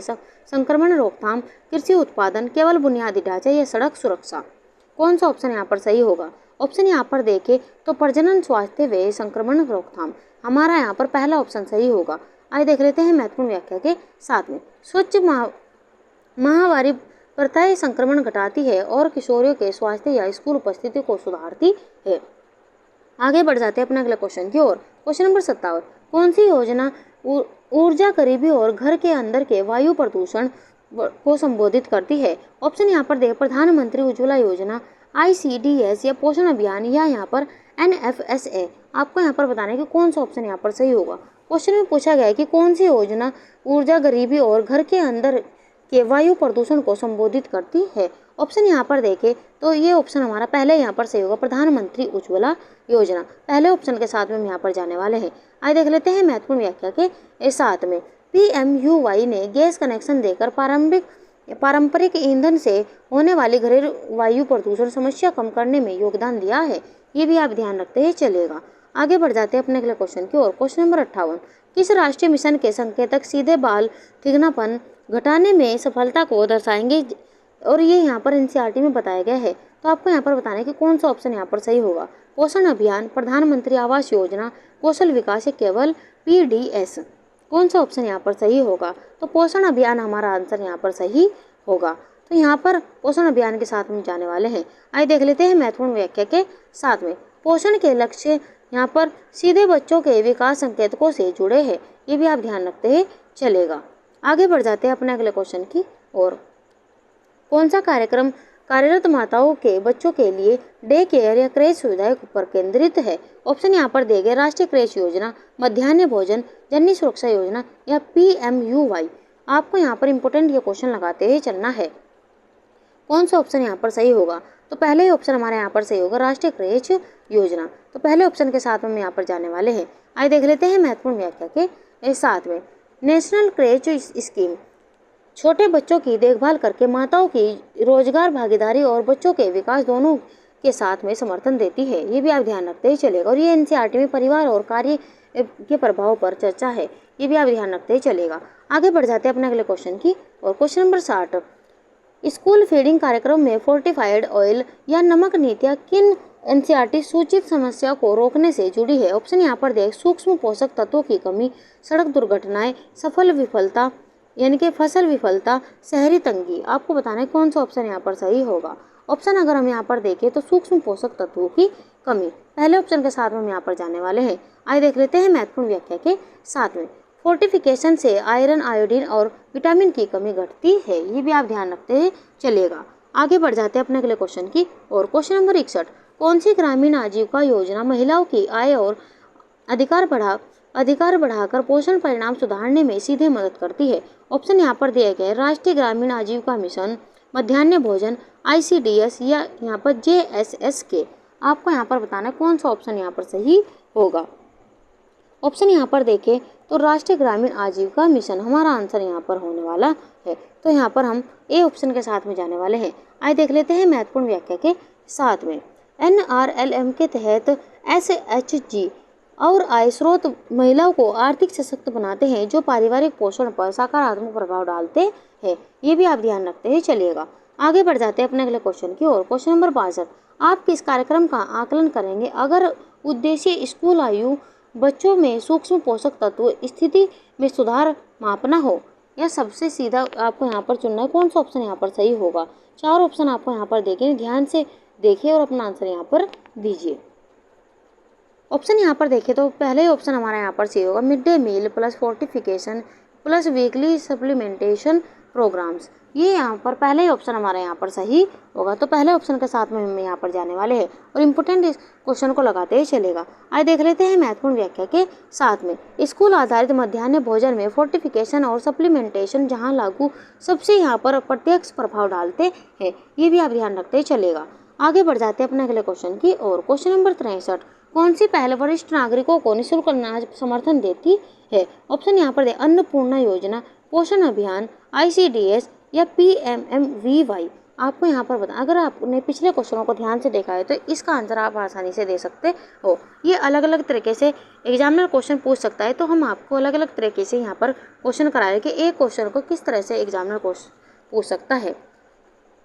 संक्रमण रोकथाम, कृषि उत्पादन, केवल बुनियादी ढांचा या सड़क सुरक्षा। कौन सा ऑप्शन यहाँ पर सही होगा? ऑप्शन यहाँ पर देखें तो प्रजनन स्वास्थ्य व संक्रमण रोकथाम हमारा यहाँ पर पहला ऑप्शन सही होगा। आइए देख लेते हैं महत्वपूर्ण व्याख्या के साथ में। स्वच्छ माहवारी प्रथाएं संक्रमण घटाती है और किशोरियों के स्वास्थ्य या स्कूल उपस्थिति को सुधारती है। आगे बढ़ जाते हैं अपने अगले क्वेश्चन की ओर। Question number 57। कौन सी योजना ऊर्जा गरीबी और घर के अंदर के वायु प्रदूषण को संबोधित करती है? ऑप्शन यहाँ पर देखें प्रधानमंत्री उज्ज्वला योजना, ICDS या पोषण अभियान या यहाँ पर NFSA। आपको यहाँ पर बताना है कि कौन सा ऑप्शन यहाँ पर सही होगा। क्वेश्चन में पूछा गया है कि कौन सी योजना ऊर्जा गरीबी और घर के अंदर के वायु प्रदूषण को संबोधित करती है? ऑप्शन यहाँ पर देखें तो ये ऑप्शन हमारा पहले यहाँ पर सही होगा, प्रधानमंत्री उज्ज्वला योजना। पहले ऑप्शन के साथ में हम यहाँ पर जाने वाले हैं। आइए देख लेते हैं महत्वपूर्ण व्याख्या के साथ में। PMUY ने गैस कनेक्शन देकर पारंपरिक ईंधन से होने वाली घरेलू वायु प्रदूषण समस्या कम करने में योगदान दिया है। ये भी आप ध्यान रखते हैं चलेगा। आगे बढ़ जाते हैं अपने अगले क्वेश्चन की ओर। Question number 58। किस राष्ट्रीय मिशन के संकेतक सीधे बाल थिगनापन घटाने में सफलता को दर्शाएंगे? और ये यहाँ पर एनसीईआरटी में बताया गया है। तो आपको यहाँ पर बताना है कि कौन सा ऑप्शन यहाँ पर सही होगा। पोषण अभियान, प्रधानमंत्री आवास योजना, कौशल विकास या केवल PDS। कौन सा ऑप्शन यहाँ पर सही होगा? तो पोषण अभियान हमारा आंसर यहाँ पर सही होगा। तो यहाँ पर पोषण अभियान के साथ में जाने वाले हैं। आइए देख लेते हैं महत्वपूर्ण व्याख्या के साथ में। पोषण के लक्ष्य यहाँ पर सीधे बच्चों के विकास संकेतकों से जुड़े हैं। ये भी आप ध्यान रखते हैं चलेगा। आगे बढ़ जाते हैं अपने अगले क्वेश्चन की और। कौन सा कार्यक्रम कार्यरत माताओं के बच्चों के लिए डे केयर या क्रेच सुविधाएं पर केंद्रित है? ऑप्शन यहाँ पर दिए गए राष्ट्रीय क्रेच योजना, मध्याह्न भोजन, जननी सुरक्षा योजना या PMUY। आपको यहाँ पर इंपोर्टेंट ये क्वेश्चन लगाते हुए चलना है। कौन सा ऑप्शन यहाँ पर सही होगा? तो पहले ही ऑप्शन हमारे यहाँ पर सही होगा, राष्ट्रीय क्रेच योजना। तो पहले ऑप्शन के साथ में हम यहाँ पर जाने वाले हैं। आइए देख लेते हैं महत्वपूर्ण व्याख्या के साथ में। नेशनल क्रेच स्कीम छोटे बच्चों की देखभाल करके माताओं की रोजगार भागीदारी और बच्चों के विकास दोनों के साथ में समर्थन देती है। ये भी आप ध्यान रखते ही चलेगा। और ये एनसीईआरटी में परिवार और कार्य के प्रभाव पर चर्चा है। ये भी आप ध्यान रखते ही चलेगा। आगे बढ़ जाते हैं अपने अगले क्वेश्चन की और। Question number 60। स्कूल फीडिंग कार्यक्रम में फोर्टिफाइड ऑयल या नमक नीतियाँ किन एनसीईआरटी सूचित समस्या को रोकने से जुड़ी है? ऑप्शन यहाँ पर देख सूक्ष्म पोषक तत्वों की कमी, सड़क दुर्घटनाएं, सफल विफलता यानी कि फसल विफलता, शहरी तंगी। आपको बताना है कौन सा ऑप्शन यहाँ पर सही होगा। ऑप्शन अगर हम यहाँ पर देखें तो सूक्ष्म पोषक तत्वों की कमी पहले ऑप्शन के साथ में हम यहाँ पर जाने वाले हैं। आइए देख लेते हैं महत्वपूर्ण व्याख्या के साथ में। फोर्टिफिकेशन से आयरन, आयोडीन और विटामिन की कमी घटती है। ये भी आप ध्यान रखते हैं चलेगा। आगे बढ़ जाते हैं अपने अगले क्वेश्चन की और। क्वेश्चन नंबर 61, कौन सी ग्रामीण आजीविका योजना महिलाओं की आय और अधिकार बढ़ाकर पोषण परिणाम सुधारने में सीधे मदद करती है? ऑप्शन यहाँ पर दिए गए, राष्ट्रीय ग्रामीण आजीविका मिशन, मध्याह्न भोजन, ICDS या यहाँ पर JSSK। आपको यहाँ पर बताना है कौन सा ऑप्शन यहाँ पर सही होगा। ऑप्शन यहाँ पर देखें तो राष्ट्रीय ग्रामीण आजीविका मिशन हमारा आंसर यहाँ पर होने वाला है। तो यहाँ पर हम ए ऑप्शन के साथ में जाने वाले हैं। आइए देख लेते हैं महत्वपूर्ण व्याख्या के साथ में। NRLM के तहत SHG और आय स्रोत महिलाओं को आर्थिक सशक्त बनाते हैं जो पारिवारिक पोषण पर सकारात्मक प्रभाव डालते हैं। ये भी आप ध्यान रखते हैं चलिएगा। आगे बढ़ जाते हैं अपने अगले क्वेश्चन की ओर। क्वेश्चन नंबर 62, आप किस कार्यक्रम का आकलन करेंगे अगर उद्देश्य स्कूल आयु बच्चों में सूक्ष्म पोषक तत्व स्थिति में सुधार मापना हो? या सबसे सीधा आपको यहाँ पर चुनना है कौन सा ऑप्शन यहाँ पर सही होगा। 4 ऑप्शन आपको यहाँ पर देखें, ध्यान से देखिए और अपना आंसर यहाँ पर दीजिए। ऑप्शन यहाँ पर देखें तो पहले ही ऑप्शन हमारा यहाँ पर सही होगा, mid day meal plus fortification plus weekly supplementation programmes. ये यहाँ पर पहले ही ऑप्शन हमारा यहाँ पर सही होगा। तो पहले ऑप्शन के साथ में हम यहाँ पर जाने वाले हैं और इम्पोर्टेंट इस क्वेश्चन को लगाते ही चलेगा। आइए देख लेते हैं महत्वपूर्ण व्याख्या के साथ में। स्कूल आधारित मध्याह्न भोजन में फोर्टिफिकेशन और सप्लीमेंटेशन जहाँ लागू सबसे यहाँ पर प्रत्यक्ष प्रभाव डालते हैं, ये भी आप ध्यान रखते ही चलेगा। आगे बढ़ जाते हैं अपने अगले क्वेश्चन की और। क्वेश्चन नंबर 63, कौन सी पहल वरिष्ठ नागरिकों को निःशुल्क अनाज समर्थन देती है? ऑप्शन यहाँ पर दे, अन्नपूर्णा योजना, पोषण अभियान, ICDS या PMMVY। आपको यहाँ पर बता, अगर आपने पिछले क्वेश्चनों को ध्यान से देखा है तो इसका आंसर आप आसानी से दे सकते हो। ये अलग अलग तरीके से एग्जामिनर क्वेश्चन पूछ सकता है, तो हम आपको अलग अलग तरीके से यहाँ पर क्वेश्चन करा रहे हैं कि एक क्वेश्चन को किस तरह से एग्जामिनर पूछ सकता है।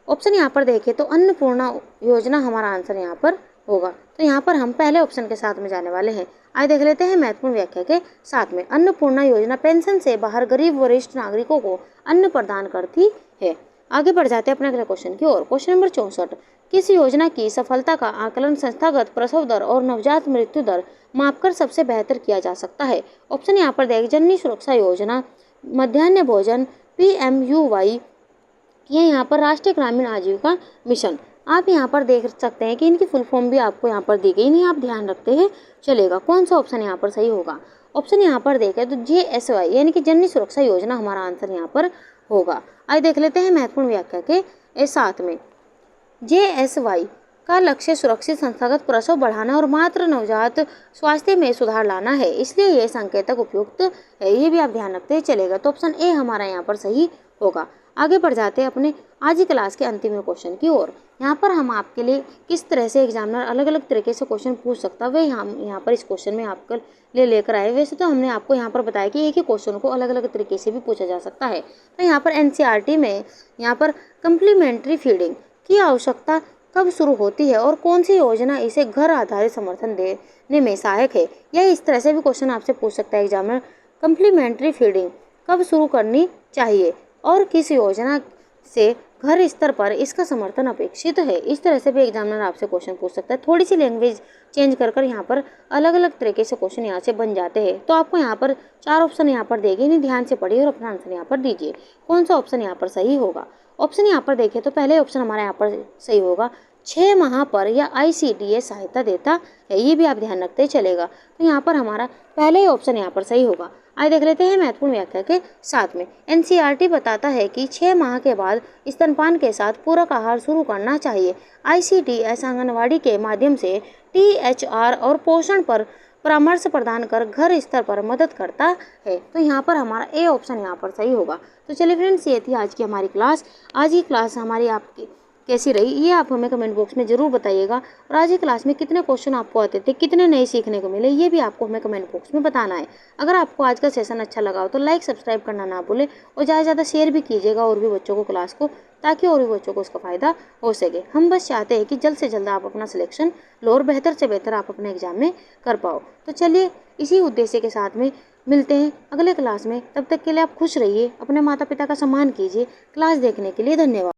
ऑप्शन यहाँ पर देखें तो अन्नपूर्णा योजना हमारा आंसर यहाँ पर होगा। तो यहाँ पर हम पहले ऑप्शन के साथ में जाने वाले हैं। आइए देख लेते हैं महत्वपूर्ण व्याख्या के साथ में। अन्नपूर्णा योजना पेंशन से बाहर गरीब वरिष्ठ नागरिकों को अन्न प्रदान करती है। आगे बढ़ जाते हैं अपने अगले क्वेश्चन की ओर। क्वेश्चन नंबर 64, किस योजना की सफलता का आकलन संस्थागत प्रसव दर और नवजात मृत्यु दर मापकर सबसे बेहतर किया जा सकता है? ऑप्शन यहाँ पर देखें, जननी सुरक्षा योजना, मध्याह्न भोजन, PMUY या यहाँ पर राष्ट्रीय ग्रामीण आजीविका मिशन। आप यहाँ पर देख सकते हैं कि इनकी फुल फॉर्म भी आपको यहाँ पर दी गई, नहीं आप ध्यान रखते हैं चलेगा। कौन सा ऑप्शन यहाँ पर सही होगा? ऑप्शन यहाँ पर देखें तो JSY यानी कि जननी सुरक्षा योजना हमारा आंसर यहाँ पर होगा। आइए देख लेते हैं महत्वपूर्ण व्याख्या के साथ में। JSY का लक्ष्य सुरक्षित संस्थागत प्रसव बढ़ाना और मातृ नवजात स्वास्थ्य में सुधार लाना है, इसलिए यह संकेतक उपयुक्त है। ये भी आप ध्यान रखते हैं चलेगा। तो ऑप्शन ए हमारा यहाँ पर सही होगा। आगे बढ़ जाते हैं अपने आज की क्लास के अंतिम क्वेश्चन की ओर। यहाँ पर हम आपके लिए किस तरह से एग्जामिनर अलग अलग तरीके से क्वेश्चन पूछ सकता है वही हम यहाँ पर इस क्वेश्चन में आपके लिए लेकर आए। वैसे तो हमने आपको यहाँ पर बताया कि एक ही क्वेश्चन को अलग अलग तरीके से भी पूछा जा सकता है। तो यहाँ पर NCERT में यहाँ पर कम्प्लीमेंट्री फीडिंग की आवश्यकता कब शुरू होती है और कौन सी योजना इसे घर आधारित समर्थन देने में सहायक है? या इस तरह से भी क्वेश्चन आपसे पूछ सकता है एग्जामिनर, कम्प्लीमेंट्री फीडिंग कब शुरू करनी चाहिए और किस योजना से घर स्तर पर इसका समर्थन अपेक्षित है? इस तरह से भी एग्जामिनर आपसे क्वेश्चन पूछ सकता है। थोड़ी सी लैंग्वेज चेंज कर यहाँ पर अलग अलग तरीके से क्वेश्चन यहाँ से बन जाते हैं। तो आपको यहाँ पर 4 ऑप्शन यहाँ पर देंगे, नहीं ध्यान से पढ़िए और अपना आंसर यहाँ पर दीजिए। कौन सा ऑप्शन यहाँ पर सही होगा? ऑप्शन यहाँ पर देखें तो पहले ऑप्शन हमारा यहाँ पर सही होगा, 6 माह पर या ICDS सहायता देता है। ये भी आप ध्यान रखते चलेगा। तो यहाँ पर हमारा पहले ही ऑप्शन यहाँ पर सही होगा। आइए देख लेते हैं महत्वपूर्ण व्याख्या के साथ में। NCERT बताता है कि 6 माह के बाद स्तनपान के साथ पूरक आहार शुरू करना चाहिए। ICDS आंगनवाड़ी के माध्यम से THR और पोषण पर परामर्श प्रदान कर घर स्तर पर मदद करता है। तो यहाँ पर हमारा ए ऑप्शन यहाँ पर सही होगा। तो चलिए फ्रेंड्स, ये थी आज की हमारी क्लास। आज की क्लास हमारी आपकी कैसी रही ये आप हमें कमेंट बॉक्स में ज़रूर बताइएगा। और आज की क्लास में कितने क्वेश्चन आपको आते थे, कितने नए सीखने को मिले, ये भी आपको हमें कमेंट बॉक्स में बताना है। अगर आपको आज का सेशन अच्छा लगा हो तो लाइक सब्सक्राइब करना ना भूलें और ज़्यादा से ज़्यादा शेयर भी कीजिएगा और भी बच्चों को क्लास को, ताकि और भी बच्चों को उसका फ़ायदा हो सके। हम बस चाहते हैं कि जल्द से जल्द आप अपना सिलेक्शन लो और बेहतर से बेहतर आप अपने एग्जाम में कर पाओ। तो चलिए इसी उद्देश्य के साथ में मिलते हैं अगले क्लास में। तब तक के लिए आप खुश रहिए, अपने माता पिता का सम्मान कीजिए। क्लास देखने के लिए धन्यवाद।